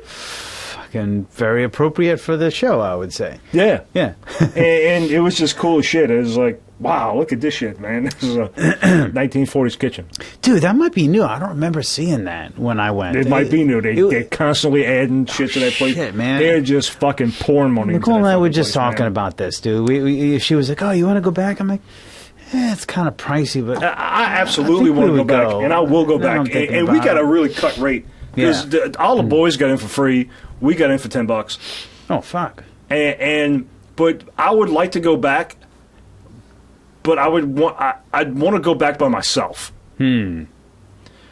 Fucking very appropriate for the show, I would say. Yeah. Yeah. and it was just cool as shit. It was like, wow, look at this shit, man. This is a 1940s kitchen. Dude, that might be new. I don't remember seeing that when I went. It might be new. They're constantly adding shit to that place. Shit, man. They're just fucking pouring money Nicole into and that I were fucking just place, talking man. about this, dude. She was like, oh, you want to go back? I'm like, it's kind of pricey, but I absolutely I think want to we go would back, go. and I will go Now I'm back. thinking And we about got it. a really cut rate. Because all the boys got in for free. We got in for $10. Oh, fuck. But I would like to go back, but I'd want to go back by myself.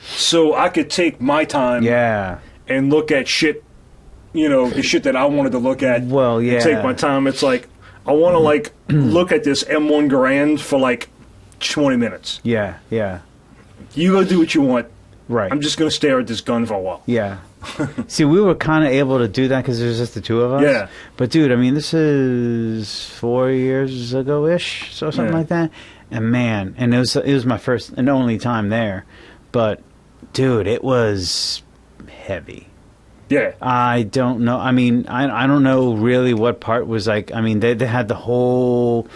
So I could take my time and look at shit, the shit that I wanted to look at. Well, yeah. And take my time. It's like, I want to like look at this M1 Garand for like 20 minutes. Yeah. You go do what you want. Right. I'm just going to stare at this gun for a while. Yeah. See, we were kind of able to do that because there's just the two of us. Yeah. But, dude, I mean, this is 4 years ago-ish, so something like that. And, man, and it was my first and only time there. But, dude, it was heavy. Yeah. I don't know. I mean, I don't know really what part was like. I mean, they had the whole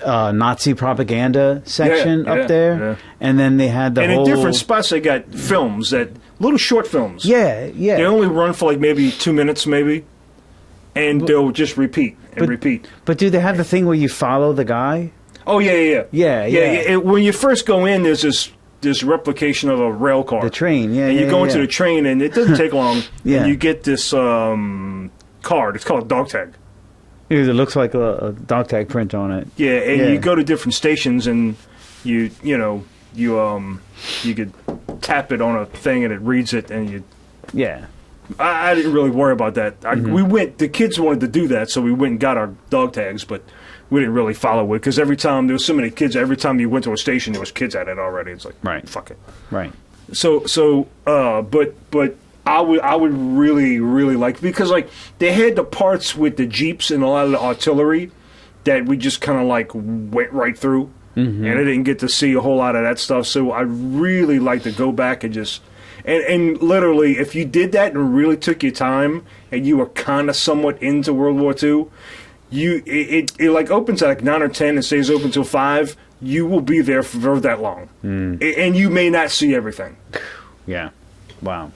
Nazi propaganda section up there. And then they had the whole... And in different spots, they got films, little short films. Yeah. They only run for like maybe 2 minutes, maybe. and they'll just repeat and repeat. But do they have the thing where you follow the guy? Oh yeah. When you first go in, there's this replication of a rail car. The train, and you go into the train, and it doesn't take long. Yeah. And you get this card. It's called a dog tag. It looks like a dog tag print on it. Yeah, and you go to different stations, and you could tap it on a thing, and it reads it, and you. Yeah. I didn't really worry about that. The kids wanted to do that, so we went and got our dog tags, but we didn't really follow it because every time there was so many kids, every time you went to a station, there was kids at it already. It's like, right, fuck it, right. But I would really like, because like they had the parts with the Jeeps and a lot of the artillery that we just kind of like went right through, and I didn't get to see a whole lot of that stuff. So I really like to go back and just. And literally, if you did that and really took your time, and you were kind of somewhat into World War II, it like opens at like 9 or 10 and stays open till 5. You will be there for that long, and you may not see everything. Yeah, wow.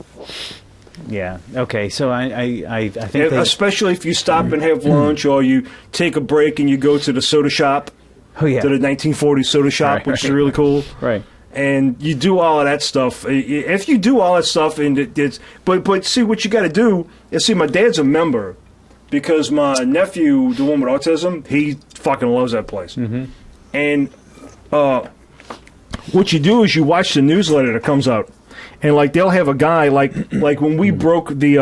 Yeah. Okay. So I think especially if you stop and have lunch, or you take a break and you go to the soda shop. Oh yeah. To the 1940s soda shop, which is really cool. Right. And you do all of that stuff. If you do all that stuff, and but see, what you got to do is see. My dad's a member because my nephew, the one with autism, he fucking loves that place. And what you do is you watch the newsletter that comes out, and like they'll have a guy like when we broke the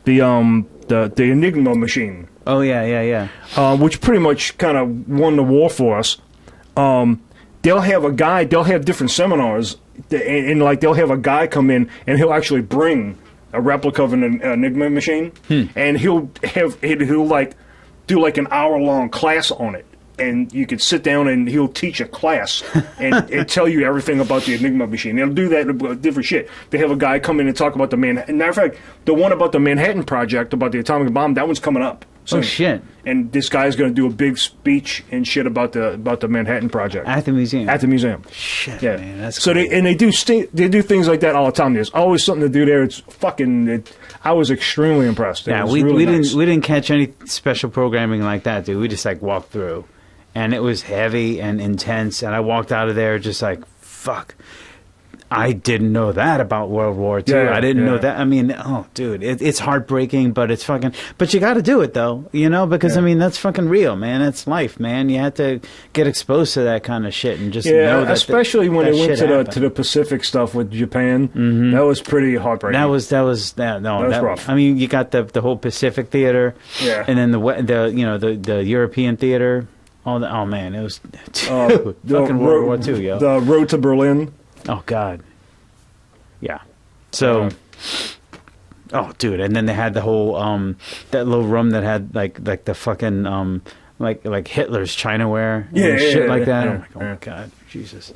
Enigma machine. Oh yeah. Which pretty much kind of won the war for us. They'll have a guy. They'll have different seminars, and like they'll have a guy come in, and he'll actually bring a replica of an Enigma machine, and he'll like do like an hour-long class on it, and you could sit down and he'll teach a class and tell you everything about the Enigma machine. They'll do that about different shit. They have a guy come in and talk about the Manhattan. Matter of fact, the one about the Manhattan Project about the atomic bomb, that one's coming up. Oh shit! And this guy's going to do a big speech and shit about the Manhattan Project at the museum. At the museum. Shit, yeah. Man, that's so cool. they do things like that all the time. There's always something to do there. It's fucking. I was extremely impressed. Yeah, we didn't catch any special programming like that, dude. We just like walked through, and it was heavy and intense. And I walked out of there just like, fuck. I didn't know that about World War II. Yeah, I didn't know that. I mean, oh, dude, it's heartbreaking, but it's fucking. But you got to do it though, because I mean that's fucking real, man. That's life, man. You have to get exposed to that kind of shit and just know that. Especially when it went to the Pacific stuff with Japan, that was pretty heartbreaking. That was rough. I mean, you got the whole Pacific theater, and then the European theater. Oh man, it was fucking World War II, yo. The road to Berlin. Oh God, yeah. So, oh dude, and then they had the whole that little room that had like the fucking like Hitler's Chinaware, shit like that. Yeah, I'm like, oh my God, Jesus.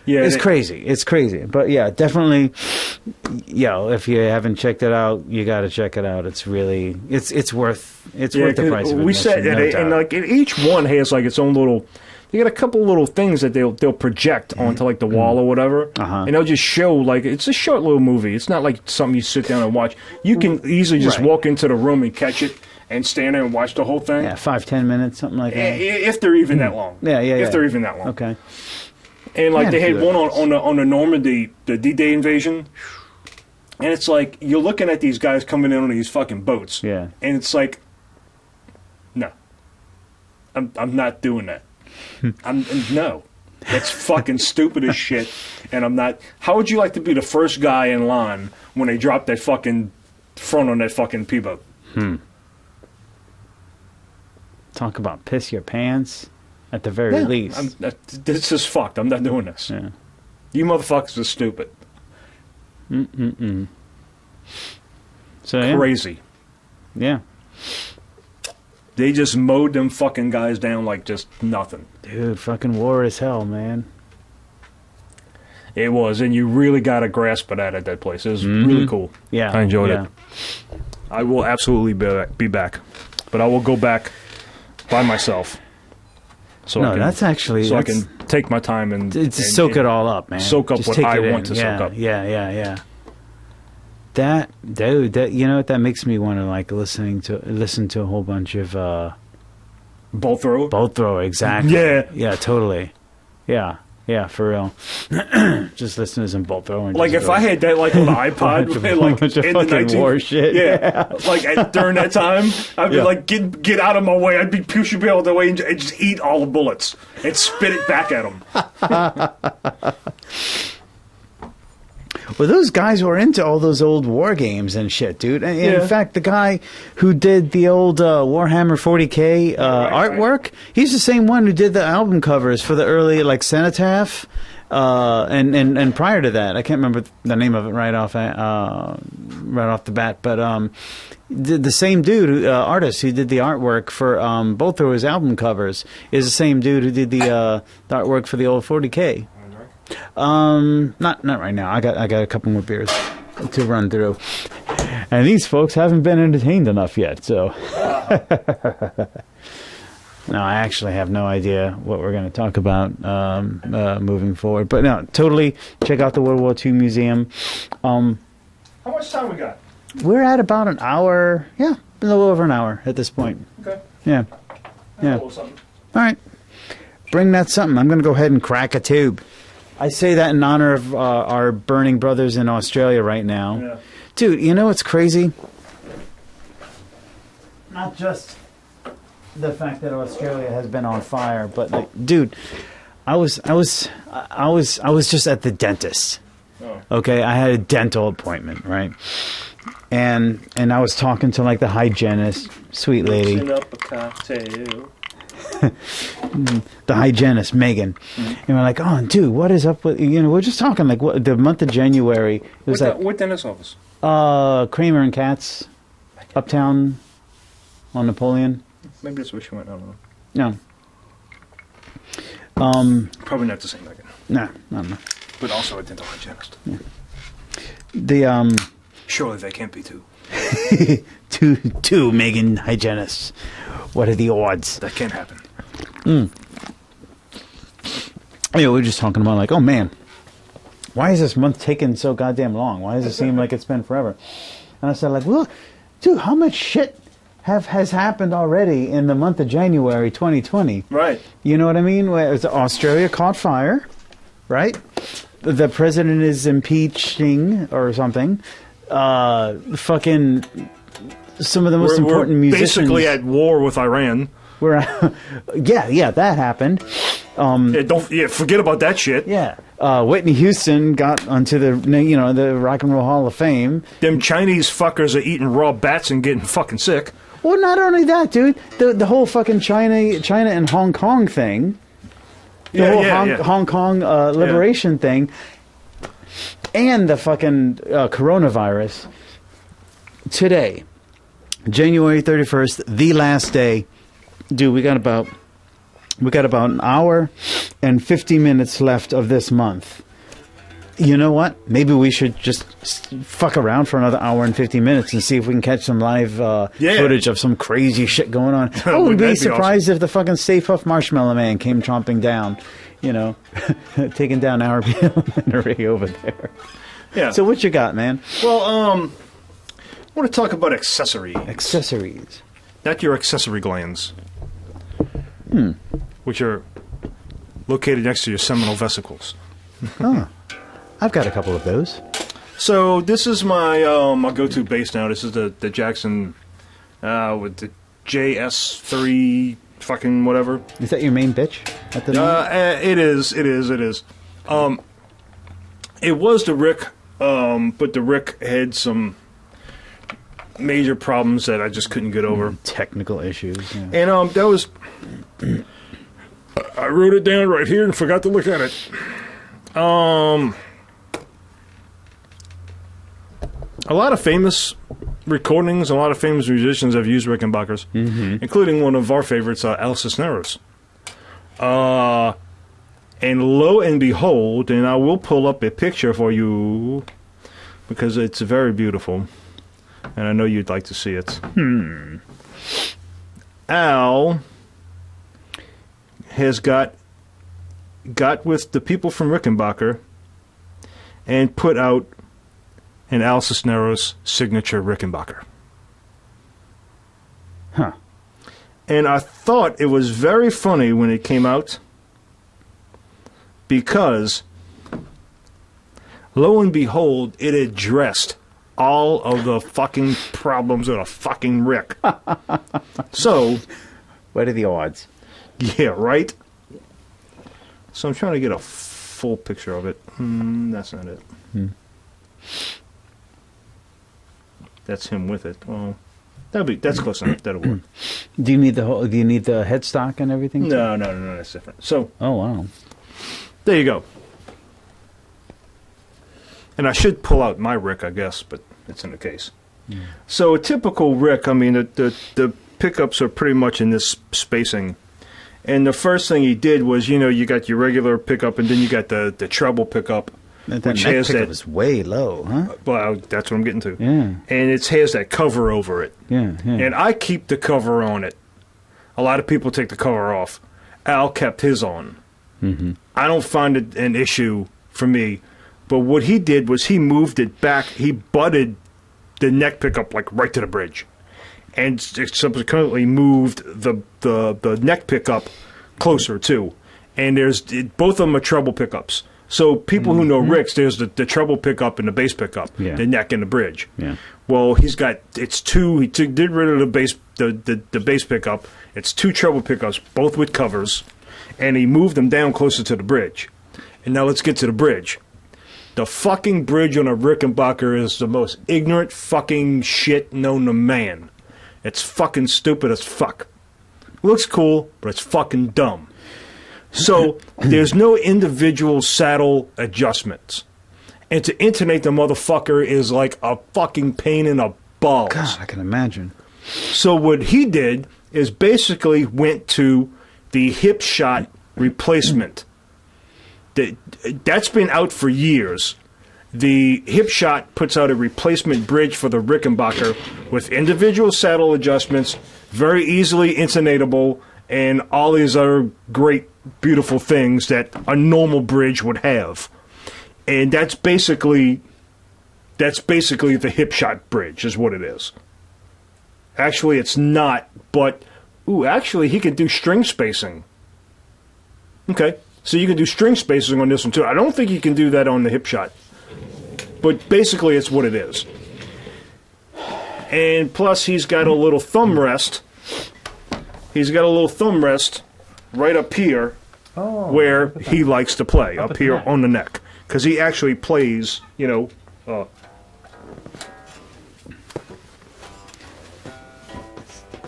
It's crazy. It's crazy. But yeah, definitely. If you haven't checked it out, you got to check it out. It's really it's worth the price of admission. We said and like each one has like its own little. You got a couple little things that they'll project onto like the wall or whatever, and they'll just show like it's a short little movie. It's not like something you sit down and watch. You can easily just walk into the room and catch it and stand there and watch the whole thing. Yeah, 5-10 minutes, something like that. If they're even that long. Yeah. If they're even that long. Okay. And like they had one on the Normandy, the D-Day invasion, and it's like you're looking at these guys coming in on these fucking boats. Yeah. And it's like, no, I'm not doing that. No, that's fucking stupid as shit, and I'm not. How would you like to be the first guy in line when they drop that fucking front on that fucking P-boat? Talk about piss your pants, at the very least. This is fucked. I'm not doing this. Yeah. You motherfuckers are stupid. So crazy. Yeah. They just mowed them fucking guys down like just nothing. Dude, fucking war is hell, man. It was, and you really got a grasp of that at that place. It was really cool. Yeah. I enjoyed it. I will absolutely be back. But I will go back by myself. So I can take my time and soak it all up, man. Soak up just what I want to soak up. Yeah. That dude, that you know what, that makes me want to like listen to a whole bunch of Bolt throw. Bolt throw, exactly. Yeah, totally. Yeah, for real. Just listen to some Bolt throw. And like if I had that like on the iPod, like in the 19 war shit. Yeah, like during that time, I'd be like, get out of my way. I'd be pushing people out of the way and just eat all the bullets and spit it back at them. Well, those guys were into all those old war games and shit, dude. And in fact, the guy who did the old Warhammer 40K artwork, he's the same one who did the album covers for the early, like, Cenotaph. And prior to that, I can't remember the name of it right off the bat, but the same dude, artist who did the artwork for both of his album covers, is the same dude who did the artwork for the old 40K. Not right now. I got a couple more beers to run through, and these folks haven't been entertained enough yet. So, no, I actually have no idea what we're going to talk about moving forward. But no, totally check out the World War II Museum. How much time we got? We're at about an hour. Yeah, a little over an hour at this point. Okay. Yeah. All right. Bring that something. I'm going to go ahead and crack a tube. I say that in honor of our burning brothers in Australia right now. Yeah. Dude, you know what's crazy? Not just the fact that Australia has been on fire, but like, dude, I was just at the dentist. Oh. Okay, I had a dental appointment, right? And I was talking to like the hygienist, sweet lady. Mixing up a cocktail. The hygienist, Megan. And we're like, oh, dude, what is up with, we're just talking like what the month of January. It was what dentist office? Kramer and Katz, uptown on Napoleon. Maybe that's where she went. I don't know. No. Probably not the same Megan. No. But also a dental hygienist. Yeah. The Surely they can't be two. two Megan hygienists. What are the odds? That can't happen. Yeah, we were just talking about like, oh man, why is this month taking so goddamn long? Why does it seem like it's been forever? And I said like, well, dude, how much shit has happened already in the month of January 2020? Right. You know what I mean? Australia caught fire, right? The president is impeaching or something. Fucking some of the most important musicians. Basically at war with Iran. Yeah, that happened. Forget about that shit. Yeah, Whitney Houston got onto the Rock and Roll Hall of Fame. Them Chinese fuckers are eating raw bats and getting fucking sick. Well, not only that, dude. The whole fucking China and Hong Kong thing. Hong Kong liberation thing. And the fucking coronavirus. Today, January 31st, the last day. Dude, we got about an hour and 50 minutes left of this month. You know what? Maybe we should just fuck around for another hour and 50 minutes and see if we can catch some live footage of some crazy shit going on. I wouldn't be surprised if the fucking Stay Puft Marshmallow Man came chomping down, taking down our Elementary over there. Yeah. So what you got, man? Well, I want to talk about accessories. Accessories. Not your accessory glands. Which are located next to your seminal vesicles. Oh, I've got a couple of those. So this is my my go-to bass now. This is the Jackson with the JS3 fucking whatever. Is that your main bitch at the moment? It is. It was the Rick, but the Rick had some major problems that I just couldn't get over. Technical issues. Yeah. And that was... I wrote it down right here and forgot to look at it. A lot of famous recordings, a lot of famous musicians have used Rickenbackers, including one of our favorites, Al Cisneros. And lo and behold, and I will pull up a picture for you because it's very beautiful, and I know you'd like to see it. Al has got with the people from Rickenbacker and put out and Al Cisneros' signature Rickenbacker. Huh. And I thought it was very funny when it came out because, lo and behold, it addressed all of the fucking problems with a fucking Rick. So, What are the odds? yeah, right? So I'm trying to get a full picture of it. That's not it. That's him with it. Well, that's close enough. That'll work. Do you need Do you need the headstock and everything? No, that's different. So, Oh wow. there you go. And I should pull out my Rick, I guess, but it's in the case. So a typical Rick, I mean, the pickups are pretty much in this spacing. And the first thing he did was, you got your regular pickup, and then you got the treble pickup, That which neck has pickup that. is way low, huh? Well, that's what I'm getting to. Yeah. And it has that cover over it. Yeah. And I keep the cover on it. A lot of people take the cover off. Al kept his on. Mm-hmm. I don't find it an issue for me. But what he did was he moved it back. He butted the neck pickup like right to the bridge, and subsequently moved the neck pickup closer too. And both of them are treble pickups. So people who know Ricks, there's the treble pickup and the bass pickup, the neck and the bridge. Yeah. Well, it's two. He did rid of the bass the bass pickup. It's two treble pickups, both with covers, and he moved them down closer to the bridge. And now let's get to the bridge. The fucking bridge on a Rickenbacker is the most ignorant fucking shit known to man. It's fucking stupid as fuck. Looks cool, but it's fucking dumb. So, there's no individual saddle adjustments. And to intonate the motherfucker is like a fucking pain in the balls. God, I can imagine. So what he did is basically went to the hip shot replacement. That's been out for years. The hip shot puts out a replacement bridge for the Rickenbacker with individual saddle adjustments, very easily intonatable, and all these other great, beautiful things that a normal bridge would have. And that's basically the hip shot bridge, is what it is. Actually, it's not, but actually, he can do string spacing. Okay. So you can do string spacing on this one, too. I don't think you can do that on the hip shot. But basically, it's what it is. And plus, he's got a little thumb rest. He's got a little thumb rest right up here where he likes to play, up here on the neck. Because he actually plays,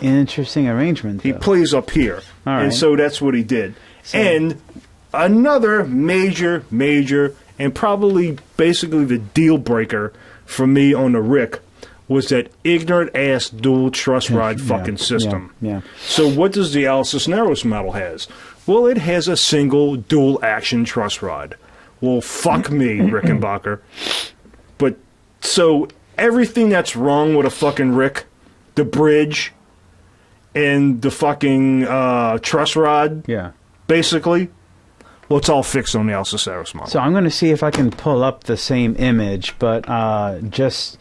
Interesting arrangement, though. he plays up here. All right. And so that's what he did. And another major, and probably basically the deal breaker for me on the Rick was that ignorant ass dual truss rod fucking system. Yeah. So what does the Al Cisneros model has? Well, it has a single dual action truss rod. Well, fuck me, Rickenbacker. But so everything that's wrong with a fucking Rick, the bridge and the fucking truss rod, basically, well, it's all fixed on the Al Cisneros model. So I'm going to see if I can pull up the same image, but just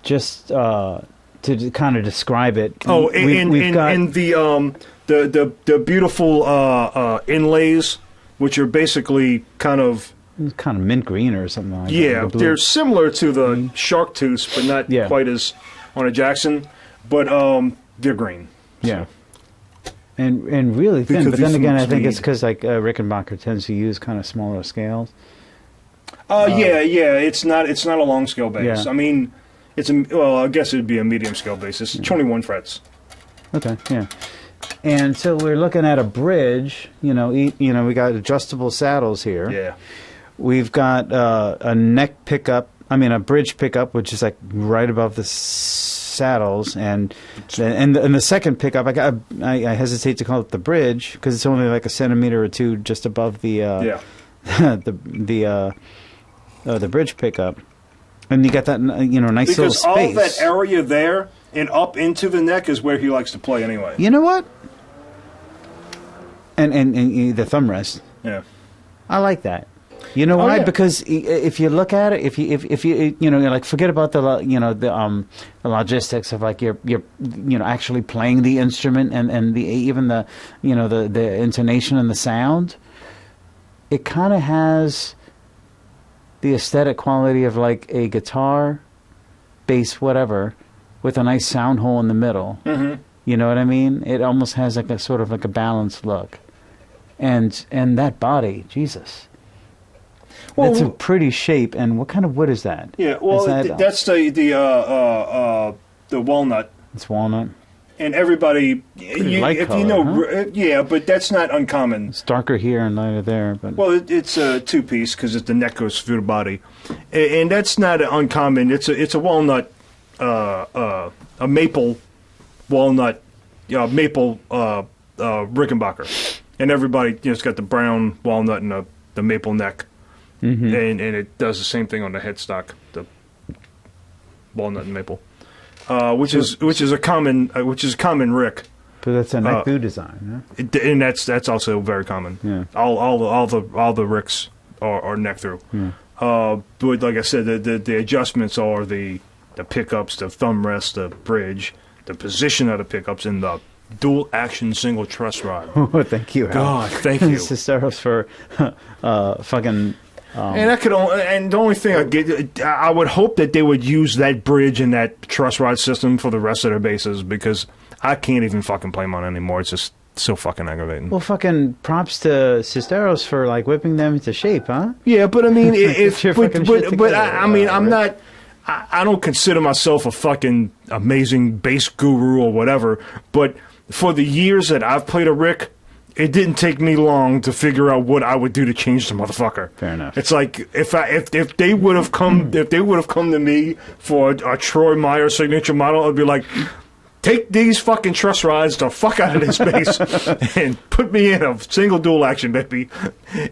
to kind of describe it. Oh, we've got and the beautiful inlays, which are basically kind of mint green or something like that. yeah, the blue. they're similar to the shark tooth, but not quite as on a Jackson. But they're green. Yeah. And really thin, Because but then these again, I ones think need- it's because Rickenbacker tends to use kind of smaller scales. Yeah, it's not a long scale bass. Yeah. I mean, I guess it'd be a medium scale bass. It's 21 frets. Okay, yeah. And so we're looking at a bridge. We got adjustable saddles here. Yeah. We've got a neck pickup. I mean, a bridge pickup, which is like right above the saddles, and the second pickup. I hesitate to call it the bridge because it's only like a centimeter or two just above the the bridge pickup, and you got that nice Because little space. all that area there and up into the neck is where he likes to play anyway. You know what? And the thumb rest. Yeah. I like that. You know why? yeah. Because if you look at it, if you like forget about the logistics of like you're actually playing the instrument and the even the the intonation and the sound, it kind of has the aesthetic quality of like a guitar, bass, whatever, with a nice sound hole in the middle. Mm-hmm. You know what I mean? It almost has like a sort of like a balanced look, and that body, Jesus. Well, That's a pretty shape, and what kind of wood is that? Yeah, well, Is that, that's the walnut, it's walnut. and everybody, light if color, you know, huh? yeah, but that's not uncommon. It's darker here and lighter there, but Well, it's a two-piece because the neck goes through the body, and that's not uncommon. It's a walnut, a maple walnut, maple Rickenbacker, and everybody it's got the brown walnut and the maple neck. Mm-hmm. And it does the same thing on the headstock, the walnut and maple, which is a common rick. but that's a neck through design, huh? And that's also very common. Yeah. All the ricks are neck through. Yeah. But like I said, the adjustments are the pickups, the thumb rest, the bridge, the position of the pickups, and the dual action single truss rod. Oh, thank you, Al. God, thank you. Sisteros for fucking. And the only thing I would hope that they would use that bridge and that truss rod system for the rest of their bases, because I can't even fucking play them on anymore. It's just so fucking aggravating. Well, fucking props to Sisteros for like whipping them into shape, huh? Yeah, but I mean, I don't consider myself a fucking amazing bass guru or whatever. But for the years that I've played a Rick, it didn't take me long to figure out what I would do to change the motherfucker. Fair enough. It's like if they would have come to me for a Troy Meyer signature model, I'd be like, take these fucking truss rods the fuck out of this bass and put me in a single dual action, baby,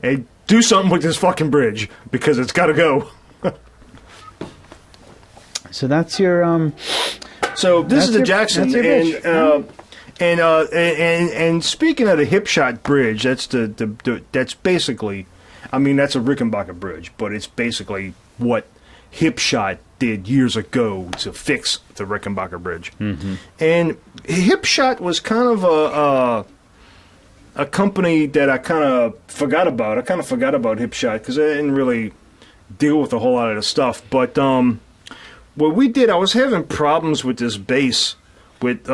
and do something with this fucking bridge because it's got to go. So that's your So this is the Jackson, that's your bitch. and speaking of the hip shot bridge, that's that's basically, I mean, that's a Rickenbacker bridge, but it's basically what hip shot did years ago to fix the Rickenbacker bridge. Mm-hmm. And hip shot was kind of a company that I kind of forgot about. I kind of forgot about hip shot because I didn't really deal with a whole lot of the stuff. But what we did, I was having problems with this bass with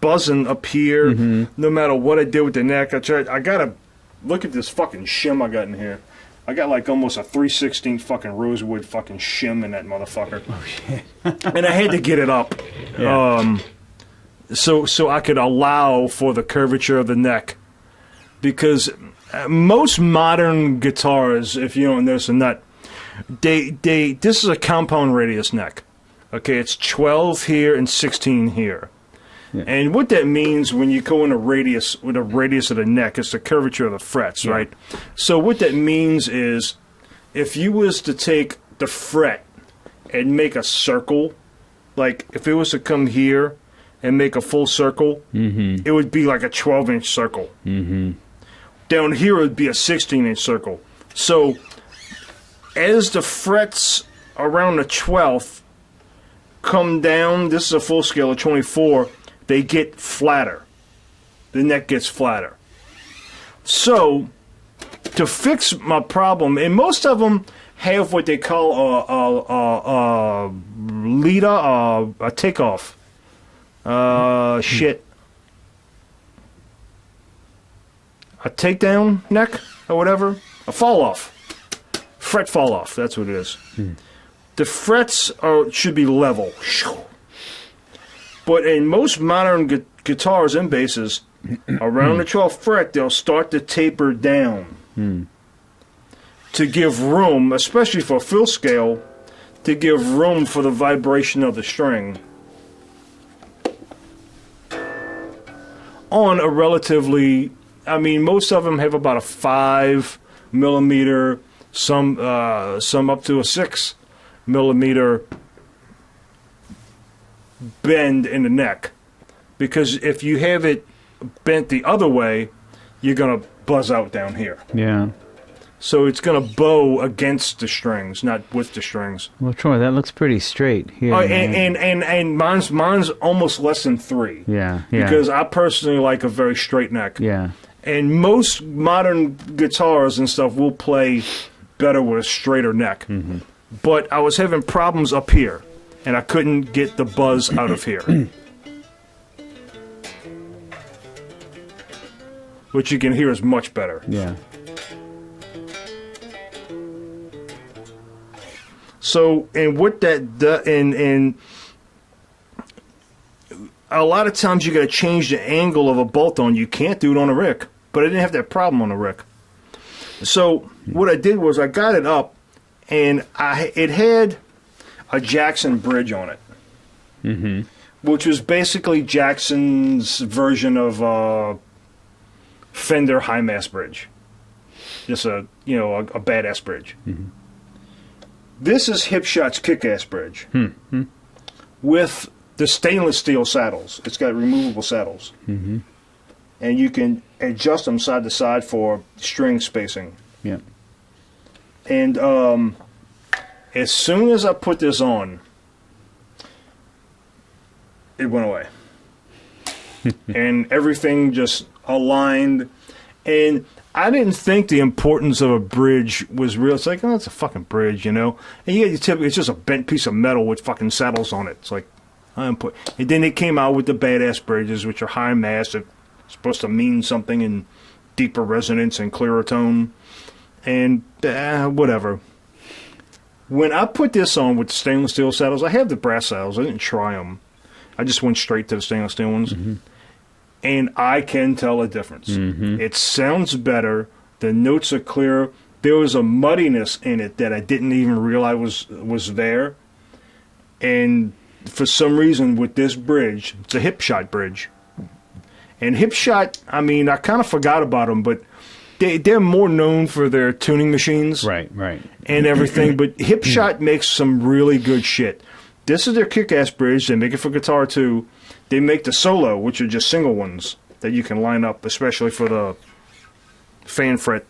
buzzing up here. Mm-hmm. No matter what I did with the neck, I gotta look at this fucking shim I got in here. I got like almost a 3/16 fucking rosewood fucking shim in that motherfucker. Oh shit! And I had to get it up, Yeah. so I could allow for the curvature of the neck, because most modern guitars, if you don't notice, are not. This is a compound radius neck. Okay, it's 12 here and 16 here. Yeah. And what that means when you go in a radius, with a radius of the neck, it's the curvature of the frets, yeah. Right? So what that means is, if you was to take the fret and make a circle, like if it was to come here and make a full circle, mm-hmm. It would be like a 12-inch circle. Mm-hmm. Down here it would be a 16-inch circle. So as the frets around the 12th come down, this is a full scale of 24, they get flatter. The neck gets flatter. So, to fix my problem, and most of them have what they call a leader, a takeoff. Shit. A takedown neck, or whatever. A fall off. Fret fall off, that's what it is. The frets should be level. But in most modern guitars and basses, around the 12th fret, they'll start to taper down to give room, especially for fill scale, to give room for the vibration of the string on a relatively, I mean, most of them have about a 5 millimeter, some up to a 6 millimeter bend in the neck, because if you have it bent the other way, you're going to buzz out down here. Yeah. So it's going to bow against the strings, not with the strings. Well, Troy, that looks pretty straight here. And mine's almost less than 3. Yeah. Because I personally like a very straight neck. Yeah. And most modern guitars and stuff will play better with a straighter neck. Mm-hmm. But I was having problems up here, and I couldn't get the buzz out of here. Which you can hear is much better. Yeah. So, and what that and a lot of times you got to change the angle of a bolt on. You can't do it on a Rick, but I didn't have that problem on a Rick. So what I did was I got it up, and it had a Jackson bridge on it, mm-hmm. which was basically Jackson's version of Fender high mass bridge, just a badass bridge. Mm-hmm. This is Hipshot's kick-ass bridge with the stainless steel saddles. It's got removable saddles. Mm-hmm. And you can adjust them side to side for string spacing. Yeah. And as soon as I put this on, it went away. And everything just aligned. And I didn't think the importance of a bridge was real. It's like, oh, it's a fucking bridge, you know? And it's just a bent piece of metal with fucking saddles on it. It's like, and then they came out with the badass bridges, which are high mass. They're supposed to mean something in deeper resonance and clearer tone. And whatever. When I put this on with the stainless steel saddles, I have the brass saddles. I didn't try them. I just went straight to the stainless steel ones. Mm-hmm. And I can tell a difference. Mm-hmm. It sounds better. The notes are clearer. There was a muddiness in it that I didn't even realize was there. And for some reason, with this bridge, it's a Hipshot bridge. And Hipshot, I mean, I kind of forgot about them, but they're more known for their tuning machines. Right. And everything. But Hipshot makes some really good shit. This is their kick-ass bridge. They make it for guitar, too. They make the solo, which are just single ones that you can line up, especially for the fan fret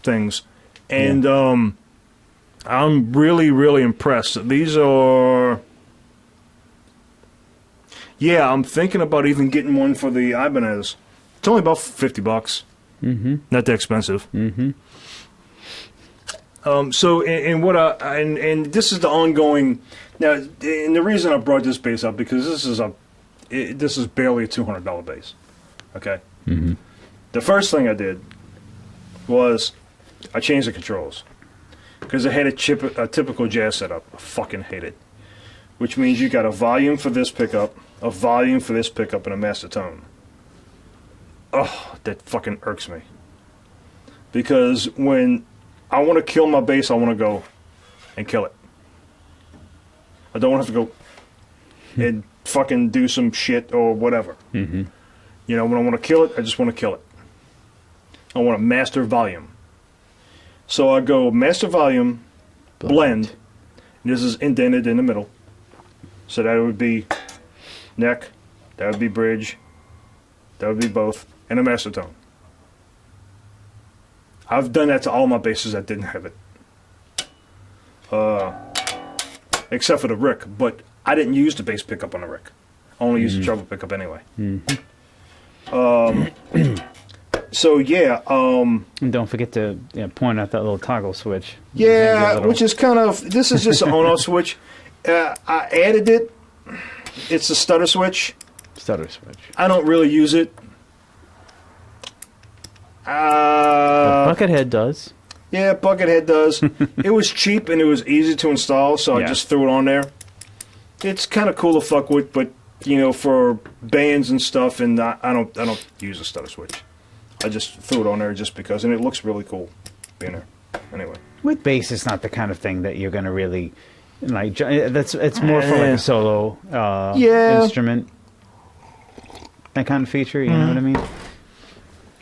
things. And I'm really, really impressed. These are... Yeah, I'm thinking about even getting one for the Ibanez. It's only about $50. Mm-hmm. Not that expensive. Mm-hmm. So, and this is the ongoing... Now, and the reason I brought this bass up, because this is barely a $200 bass. Okay? Mm-hmm. The first thing I did was I changed the controls. Because I had a typical jazz setup. I fucking hate it. Which means you got a volume for this pickup, a volume for this pickup, and a master tone. Oh, that fucking irks me. Because when I want to kill my bass, I want to go and kill it. I don't have to go and fucking do some shit or whatever. Mm-hmm. You know, when I want to kill it, I just want to kill it. I want to master volume. So I go master volume, blend. And this is indented in the middle. So that would be neck, that would be bridge, that would be both, and a master tone. I've done that to all my basses that didn't have it. Except for the Rick, but I didn't use the bass pickup on the Rick. I only used the treble pickup anyway. Mm-hmm. So yeah. And don't forget to point out that little toggle switch. Yeah, which is kind of, this is just an on-off switch. I added it. It's a stutter switch. Stutter switch. I don't really use it. Buckethead does. Yeah, Buckethead does. It was cheap and it was easy to install, so I just threw it on there. It's kind of cool to fuck with, but you know, for bands and stuff, and I don't use a stutter switch. I just threw it on there just because, and it looks really cool being there. Anyway, with bass, it's not the kind of thing that you're going to really like. It's more for like a solo instrument. That kind of feature, you know what I mean? I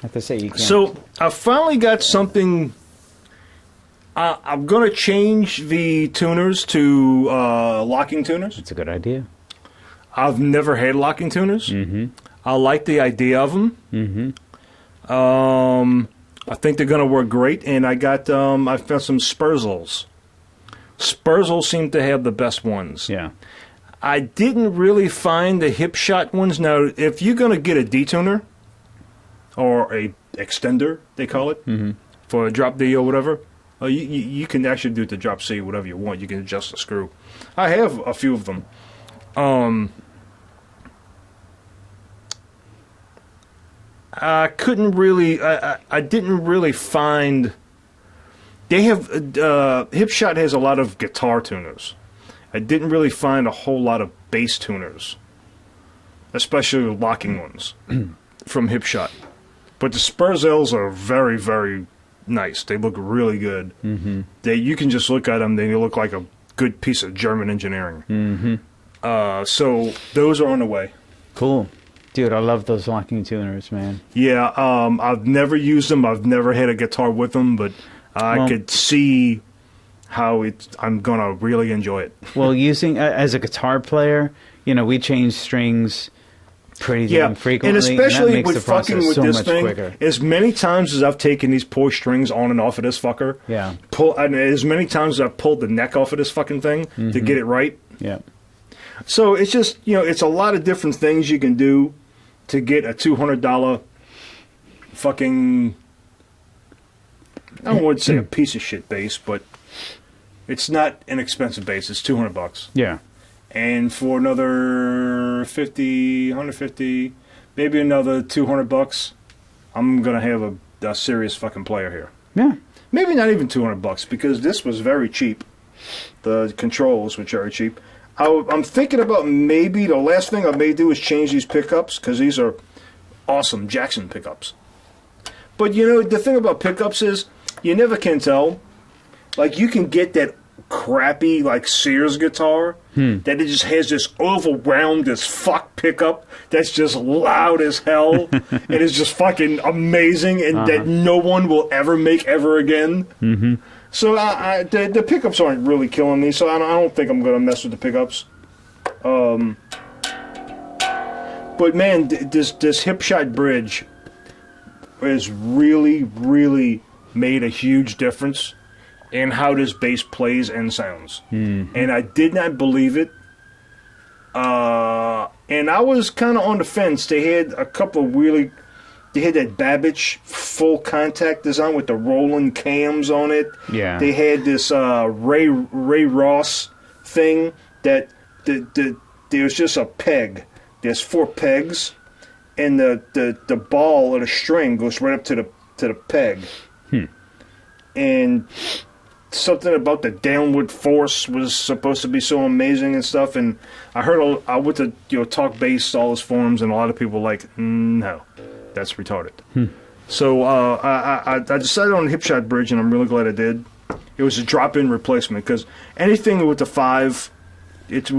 have to say you can't. So I finally got something. I'm going to change the tuners to locking tuners. That's a good idea. I've never had locking tuners. Mm-hmm. I like the idea of them. Mm-hmm. I think they're going to work great. And I found some Spurzels. Spurzels seem to have the best ones. Yeah. I didn't really find the hip shot ones. Now, if you're going to get a detuner or a extender, they call it, for a drop D or whatever, you can actually do it to drop C, whatever you want. You can adjust the screw. I have a few of them. I couldn't really. I didn't really find. They have Hipshot has a lot of guitar tuners. I didn't really find a whole lot of bass tuners, especially locking ones from Hipshot. But the Spurzels are very, very nice. They look really good. Mm-hmm. You can just look at them; they look like a good piece of German engineering. Mm-hmm. So those are on the way. Cool. Dude, I love those locking tuners, man. Yeah, I've never used them. I've never had a guitar with them, but I could see how I'm going to really enjoy it. Well, using as a guitar player, we change strings pretty damn frequently. And especially and with fucking with so this thing, quicker. As many times as I've taken these poor strings on and off of this fucker, and as many times as I've pulled the neck off of this fucking thing to get it right. Yeah. So it's just, it's a lot of different things you can do to get a $200 fucking, I wouldn't say a piece of shit bass, but it's not an expensive bass. It's $200. Yeah. And for another 50, 150, maybe another $200, I'm going to have a serious fucking player here. Yeah. Maybe not even $200 because this was very cheap. The controls were very cheap. I'm thinking about maybe the last thing I may do is change these pickups because these are awesome Jackson pickups. But the thing about pickups is you never can tell. Like you can get that crappy like Sears guitar that it just has this overwhelmed as fuck pickup that's just loud as hell and is just fucking amazing and that no one will ever make ever again. Mm-hmm. So the pickups aren't really killing me, so I don't think I'm going to mess with the pickups. But man, this Hipshot bridge has really, really made a huge difference in how this bass plays and sounds. Mm-hmm. And I did not believe it. And I was kind of on the fence. They had a couple of really... They had that Babbage full contact design with the rolling cams on it. Yeah. They had this Ray Ross thing that there's just a peg. There's 4 pegs, and the ball or the string goes right up to the peg. And something about the downward force was supposed to be so amazing and stuff. And I went to Talk Bass, all his forums, and a lot of people were like, no. That's retarded. So I decided on the Hipshot bridge, and I'm really glad I did. It was a drop-in replacement because anything with the 5, it's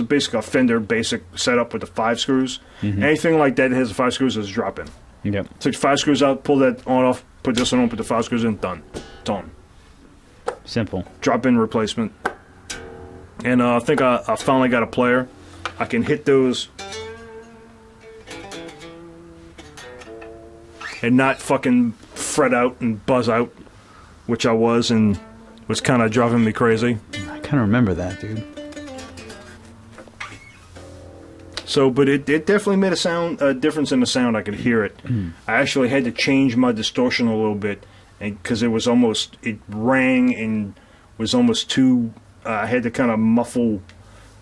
basically a Fender basic setup with the 5 screws. Mm-hmm. Anything like that has the 5 screws is drop-in. Yep. Took 5 screws out, pull that on off, put this one on, put the 5 screws in, done. It's on. Simple. Drop-in replacement. And I think I finally got a player. I can hit those. And not fucking fret out and buzz out, which I was, and was kind of driving me crazy. I kind of remember that, dude. So, but it definitely made a difference in the sound. I could hear it. I actually had to change my distortion a little bit, because it rang and was almost too. I had to kind of muffle,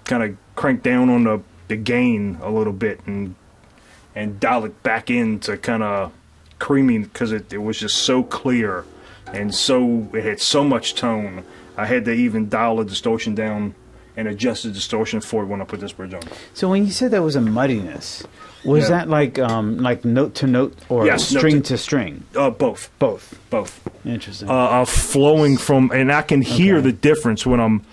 kind of crank down on the gain a little bit and dial it back in to kind of creamy because it was just so clear and it had so much tone. I had to even dial the distortion down and adjust the distortion for it when I put this bridge on. So when you said there was a muddiness, was that like note to note or string to string? Both. Interesting. Flowing from, and I can hear the difference when I'm.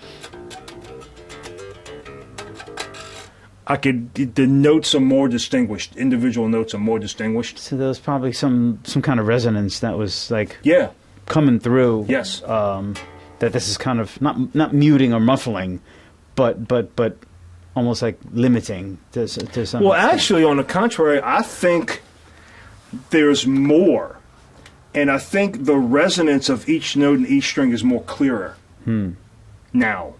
The notes are more distinguished. Individual notes are more distinguished. So there was probably some kind of resonance that was like coming through. Yes. That this is kind of not muting or muffling, but almost like limiting to some Well, extent. actually, on the contrary, I think there's more. And I think the resonance of each note and each string is more clearer now.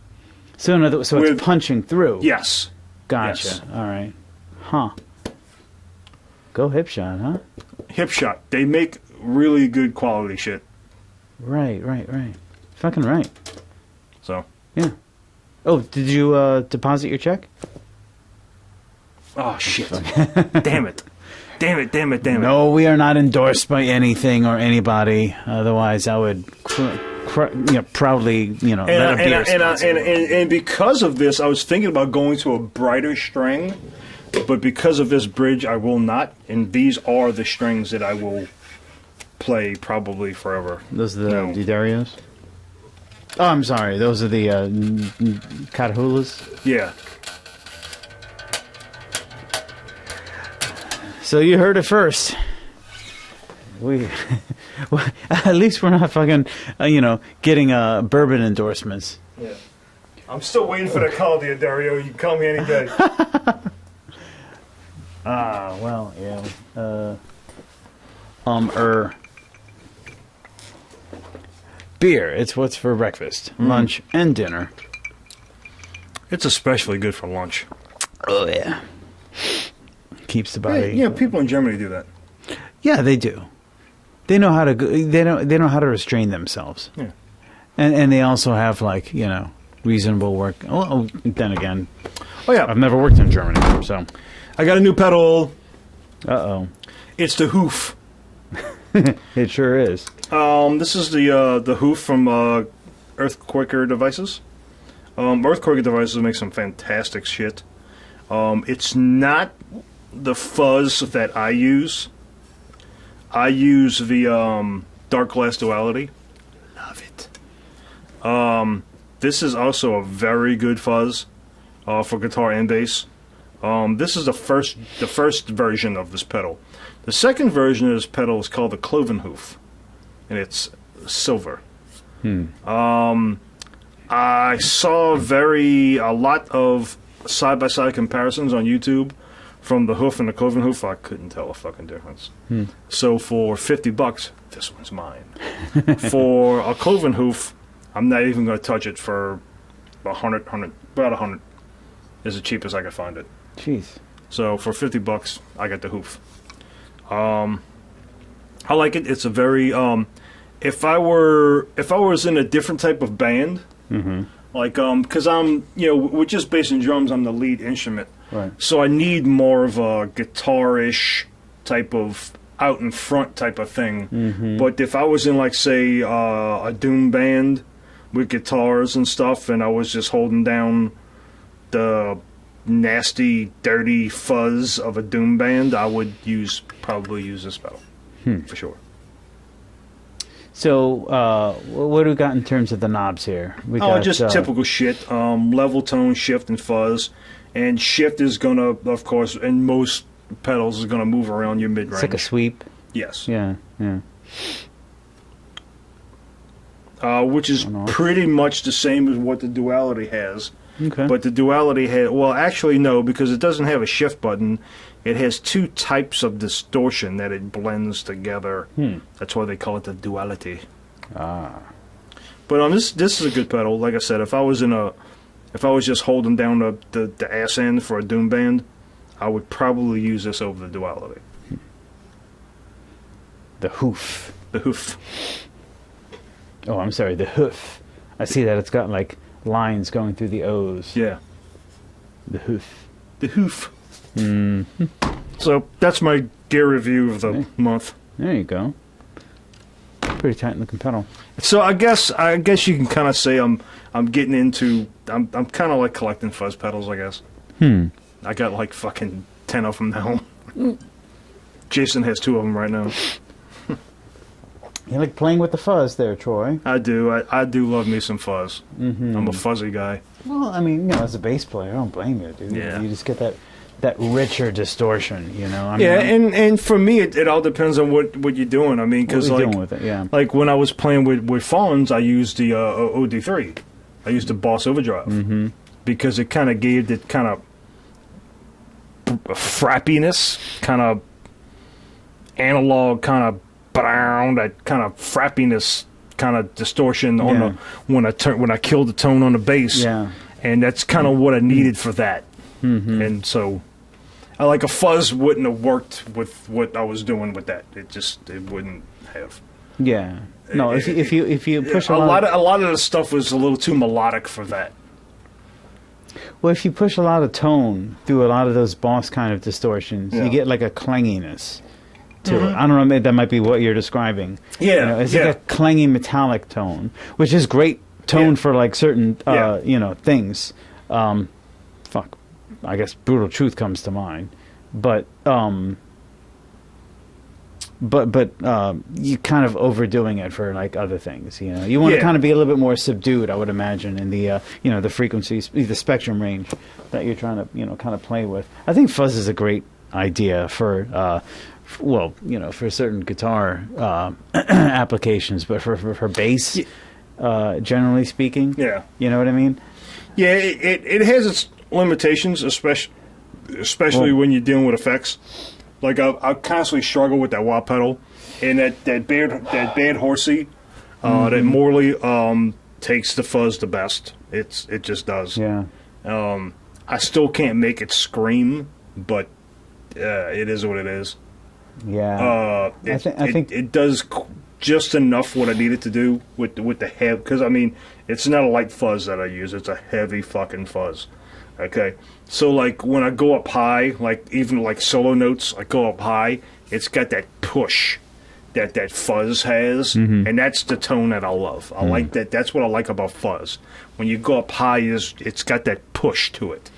So, in other, so with- it's punching through. Yes. Gotcha. Yes. All right. Huh. Go hip shot, huh? Hip shot. They make really good quality shit. Right. Fucking right. So, Yeah. Oh, did you deposit your check? oh shit. Damn it. No, we are not endorsed by anything or anybody. Otherwise, I would proudly, let a beer sponsor me. And because of this, I was thinking about going to a brighter string, but because of this bridge, I will not. And these are the strings that I will play probably forever. Those are the No. Didarios? Oh, I'm sorry. Those are the Catahulas? Yeah. So you heard it first. We, well, at least we're not fucking, getting bourbon endorsements. Yeah. I'm still waiting for the call, dear Dario. You can call me any day. Well, yeah. Beer. It's what's for breakfast, lunch, and dinner. It's especially good for lunch. Oh yeah. Keeps the body. Yeah, people in Germany do that. Yeah, they do. They know how to. They know how to restrain themselves. Yeah. And they also have reasonable work. Oh, then again, Oh yeah, I've never worked in Germany, so. I got a new pedal. Uh-oh. It's the hoof. It sure is. This is the hoof from Earthquaker Devices. Earthquaker Devices make some fantastic shit. It's not the fuzz that I use. I use the Dark Glass Duality. Love it. This is also a very good fuzz for guitar and bass. This is the first version of this pedal. The second version of this pedal is called the Cloven Hoof, and it's silver. I saw a lot of side-by-side comparisons on YouTube from the hoof and the Cloven Hoof. I couldn't tell a fucking difference. So for $50, this one's mine. For a Cloven Hoof, I'm not even going to touch it for about 100. Is the cheapest I could find it. Jeez. So for $50, I got the hoof. I like it. It's a very if I was in a different type of band, because I'm with just bass and drums, I'm the lead instrument. Right. So I need more of a guitar-ish type of out in front type of thing. But if I was in say a doom band with guitars and stuff, and I was just holding down the nasty, dirty fuzz of a doom band, I would probably use this pedal for sure. So, what do we got in terms of the knobs here? We got, Just typical shit. Level, tone, shift, and fuzz. And shift is gonna, of course, in most pedals, is gonna move around your mid range. It's like a sweep. Yes. Yeah. Which is pretty much the same as what the Duality has. Okay. But the Duality has, well, actually no, because it doesn't have a shift button. It has two types of distortion that it blends together. That's why they call it the Duality. But this is a good pedal. Like I said, if I was just holding down the ass end for a doom band, I would probably use this over the Duality. The hoof. The hoof. Oh, I'm sorry, the hoof. I see that it's got lines going through the O's. Yeah. The hoof. The hoof. So that's my gear review of the month. There you go. Pretty tight looking pedal. So I guess you can kind of say I'm getting into I'm kind of like collecting fuzz pedals. I guess. I got fucking 10 of them now. Jason has 2 of them right now. You like playing with the fuzz there, Troy. I do. I do love me some fuzz. I'm a fuzzy guy. Well, I mean, as a bass player, I don't blame you, dude. Yeah. You just get that richer distortion, And for me, it all depends on what you're doing. I mean, because what are you doing with it? Yeah. Like when I was playing with phones, I used the OD3. I used the Boss Overdrive because it kind of gave it kind of frappiness, kind of analog, kind of brown, that kind of frappiness, kind of distortion on the when I kill the tone on the bass. Yeah. And that's kind of what I needed for that. Mm-hmm. And so, I like a fuzz wouldn't have worked with what I was doing with that. It wouldn't have. Yeah. No, if you push a lot of the stuff was a little too melodic for that. Well, if you push a lot of tone through a lot of those boss kind of distortions, you get like a clanginess to it. I don't know, maybe that might be what you're describing. Yeah, you know, it's like a clangy metallic tone, which is great tone for like certain things. I guess Brutal Truth comes to mind, but you kind of overdoing it for like other things. You know, you want to kind of be a little bit more subdued, I would imagine, in the the frequencies, the spectrum range that you're trying to kind of play with. I think fuzz is a great idea for for certain guitar applications, but for bass, generally speaking, you know what I mean? Yeah, it has its limitations, especially when you're dealing with effects. Like I constantly struggle with that wah pedal, and that bad horsey, that Morley takes the fuzz the best. It just does. Yeah. I still can't make it scream, but it is what it is. Yeah. I think it does just enough what I need it to do with the heavy, because I mean it's not a light fuzz that I use. It's a heavy fucking fuzz. Okay, so like when I go up high, like even like solo notes, I go up high. It's got that push that fuzz has, and that's the tone that I love. I like that. That's what I like about fuzz. When you go up high, it's got that push to it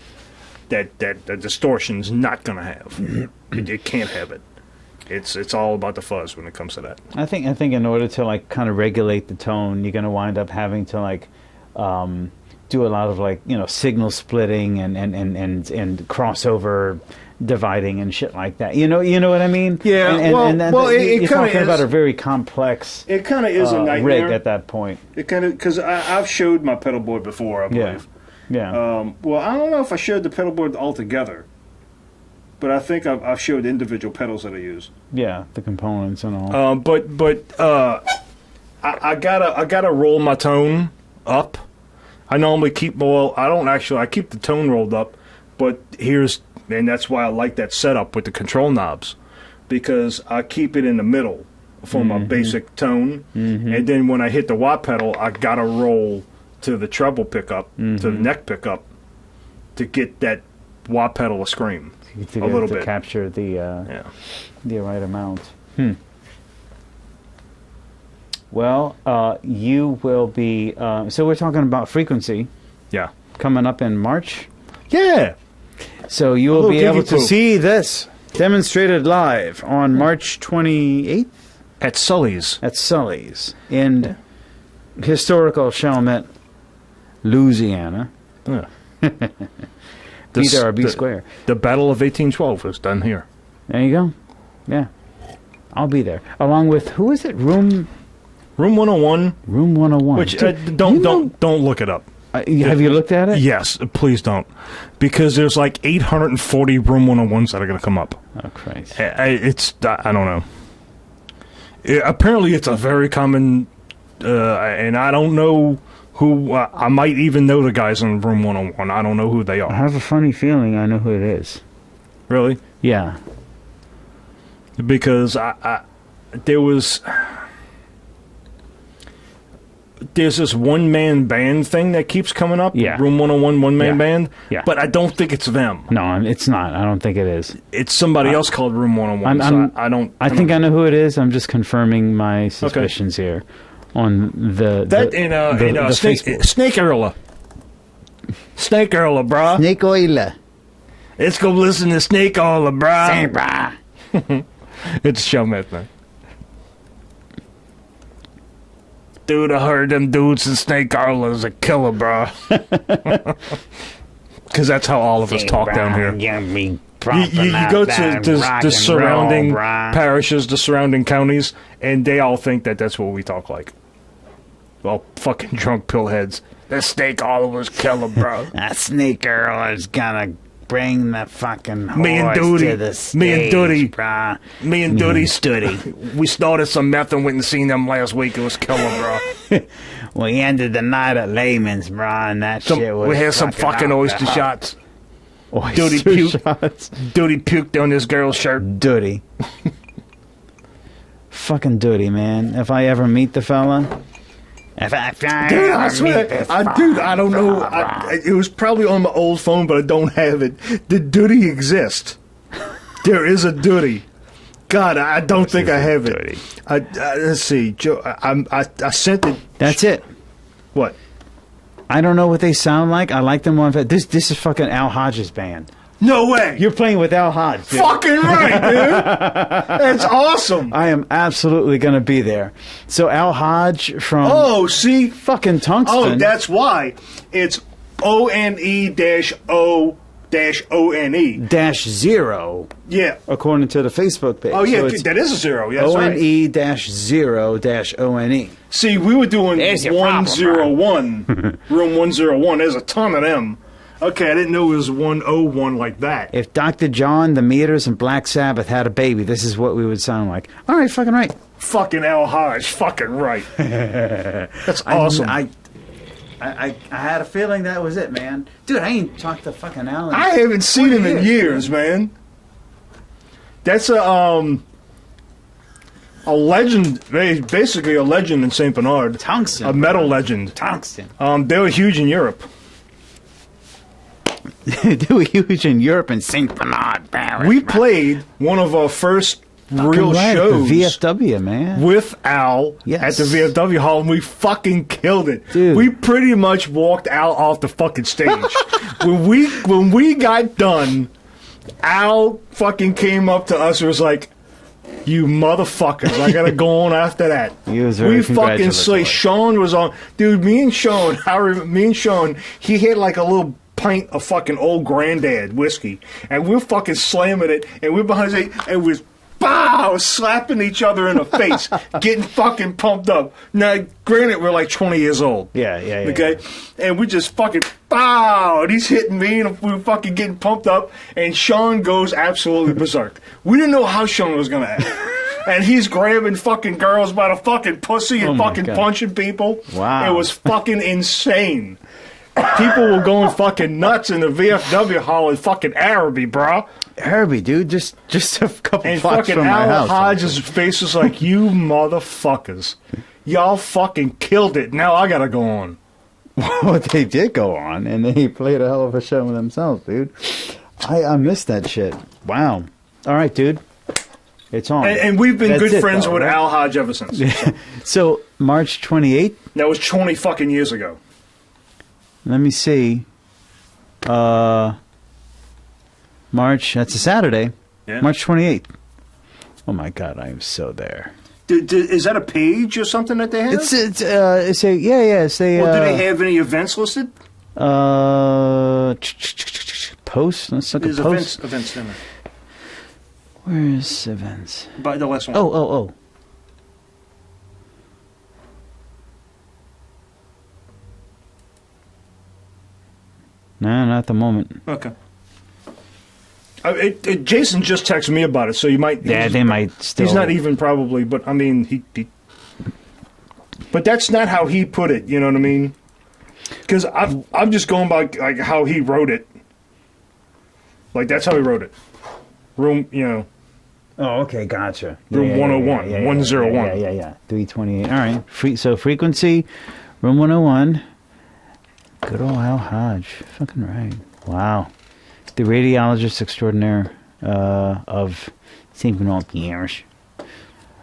that the distortion's not gonna have. It can't have it. It's all about the fuzz when it comes to that. I think in order to like kind of regulate the tone, you're gonna wind up having to like do a lot of like signal splitting and crossover dividing and shit like that. You know what I mean? Yeah. It you're kind talking of about a very complex. It kind of is a nightmare rig at that point. It kind of because I've showed my pedal board before, I believe. Yeah. Well, I don't know if I showed the pedal board altogether, but I think I've showed individual pedals that I use. Yeah, the components and all. I gotta roll my tone up. I normally keep I keep the tone rolled up, but that's why I like that setup with the control knobs, because I keep it in the middle for my basic tone, and then when I hit the wah pedal, I gotta roll to the treble pickup, to the neck pickup, to get that wah pedal to scream a little bit, capture the right amount. Well, you will be. So we're talking about frequency. Yeah. Coming up in March. Yeah. So you will be able to see this demonstrated live on March 28th at Sully's. At Sully's in historical Chalmette, Louisiana. Yeah. Be there or be square. The Battle of 1812 was done here. There you go. Yeah. I'll be there. Along with, who is it? Room 101. Room 101. Which, don't look it up. Have you looked at it? Yes, please don't. Because there's like 840 Room 101s that are going to come up. Oh, Christ. I don't know. Apparently it's a very common, and I don't know who, I might even know the guys in Room 101. I don't know who they are. I have a funny feeling I know who it is. Really? Yeah. Because there's this one-man band thing that keeps coming up. Yeah. Room 101 one-man band. Yeah. But I don't think it's them. No, it's not. I don't think it is. It's somebody else called Room 101. I think I know who it is. I'm just confirming my suspicions here on the Snake Earler. Snake Earler, brah. Snake Oiler. Let's go listen to Snake Earler, brah. Say, brah. It's Chalmette, man. Dude, I heard them dudes in Snake Earler's a killer, bro. Because that's how all of us talk down here. You go to the surrounding parishes, the surrounding counties, and they all think that that's what we talk like. Well, fucking drunk pillheads. That Snake Earler's killer, bro. That Snake Earler's gonna bring the fucking horse Me and Duty. to the stage, Me and Duty. brah. Me and Duty. We started some meth and went and seen them last week. It was killer, bro. We ended the night at Layman's, brah, and that shit was We had some fucking off oyster the hook. shots. Oyster shots. Duty puked on this girl's shirt. Duty. Fucking Duty, man. If I ever meet the fella... Dude, I swear, I don't know. It was probably on my old phone, but I don't have it. Did Duty exist? There is a Duty. God, I don't think I have it. Let's see, Joe. I sent it. That's it. What? I don't know what they sound like. I like them on. This is fucking Al Hodges' band. No way. You're playing with Al Hodge. Dude. Fucking right, dude. That's awesome. I am absolutely going to be there. So Al Hodge from... Oh, see? Fucking Tungsten. Oh, that's why. It's ONE-O-ONE. -0. Yeah. According to the Facebook page. Oh, yeah, so that is a 0. Yeah, that's right. ONE-0-ONE. See, we were doing There's your problem, 101. Room 101. There's a ton of them. Okay, I didn't know it was 101 like that. If Dr. John, the Meters, and Black Sabbath had a baby, this is what we would sound like. All right, fucking right. Fucking Al Hodge. Fucking right. That's awesome. I had a feeling that was it, man. Dude, I ain't talked to fucking Al. I haven't seen him in years, man. That's a legend, basically a legend in St. Bernard. Tungsten. A metal legend. Tungsten. They were huge in Europe. They were huge in Europe and St. Bernard Parish. We played one of our first real shows. The VFW, man. With Al at the VFW hall, and we fucking killed it. Dude. We pretty much walked Al off the fucking stage. when we got done, Al fucking came up to us and was like, "You motherfuckers, I gotta go on after that." He was very fucking slay. Sean was on. Dude, me and Sean, he had like a little pint of fucking old granddad whiskey, and we're fucking slamming it, and we're behind it, and we're slapping each other in the face, getting fucking pumped up. Now, granted, we're like 20 years old. Yeah. Okay? And we just fucking, and he's hitting me, and we're fucking getting pumped up, and Sean goes absolutely berserk. We didn't know how Sean was going to act. And he's grabbing fucking girls by the fucking pussy and fucking punching people. Wow. It was fucking insane. People were going fucking nuts in the VFW hall in fucking Araby, bro. Araby, dude, just a couple and blocks fucking from my Al house. Hodges' face was like, "You motherfuckers, y'all fucking killed it. Now I gotta go on." Well, they did go on, and they played a hell of a show themselves, dude. I missed that shit. Wow. All right, dude. It's on. And we've been good friends with Al Hodge ever since. So, March 28th? That was 20 fucking years ago. Let me see. March, that's a Saturday. Yeah. March 28th. Oh my God, I am so there. Is that a page or something that they have? It's a it's a. Well, do they have any events listed? Post. Let's look at There's post. events in there. Where's events? By the last one. Oh. No, not at the moment. Okay. Jason just texted me about it, so you might. Yeah, they might still. He's not even probably, but I mean, he. But that's not how he put it. You know what I mean? Because I'm just going by like how he wrote it. Like that's how he wrote it. Room, you know. Oh, okay, gotcha. Room 101, 101. Yeah. 328. All right. So frequency, room 101. Good old Al Hodge. Fucking right. Wow. The radiologist extraordinaire of St. Bernard Parish. All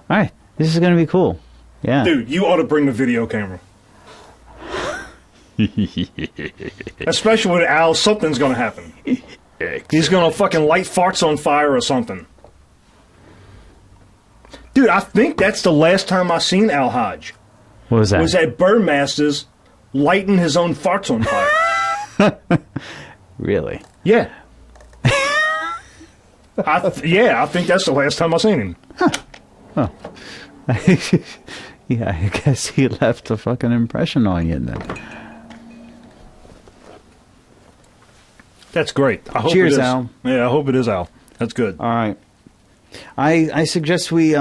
right. This is going to be cool. Yeah. Dude, you ought to bring the video camera. Especially with Al, something's going to happen. He's going to fucking light farts on fire or something. Dude, I think that's the last time I seen Al Hodge. What was that? Was at Birdmasters lighting his own farts on fire. Really? Yeah. I think that's the last time I seen him. Oh. Yeah, I guess he left a fucking impression on you then. That's great. I hope Cheers, it is. Al. Yeah, I hope it is, Al. That's good. All right. I suggest we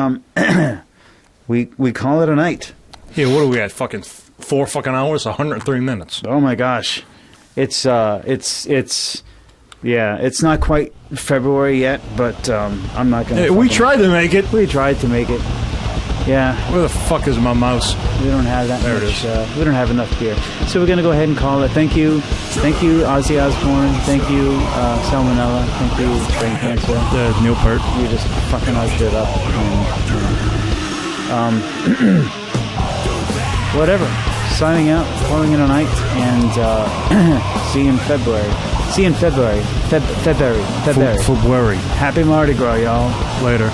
we call it a night. Yeah, what are we at? Fucking 4 fucking hours? 103 minutes. Oh my gosh. It's not quite February yet, but I'm not going to. Hey, we tried to make it. We tried to make it. Yeah. Where the fuck is my mouse? We don't have that There it much. is. We don't have enough beer. So we're going to go ahead and call it. Thank you, Ozzy Osbourne. Thank you, Salmonella. Thank you, Brain Cancer. Neil Peart. You just fucking ushered it up. And, whatever. Signing out, calling it a night, and see you in February. See you in February. February. February. Happy Mardi Gras, y'all. Later.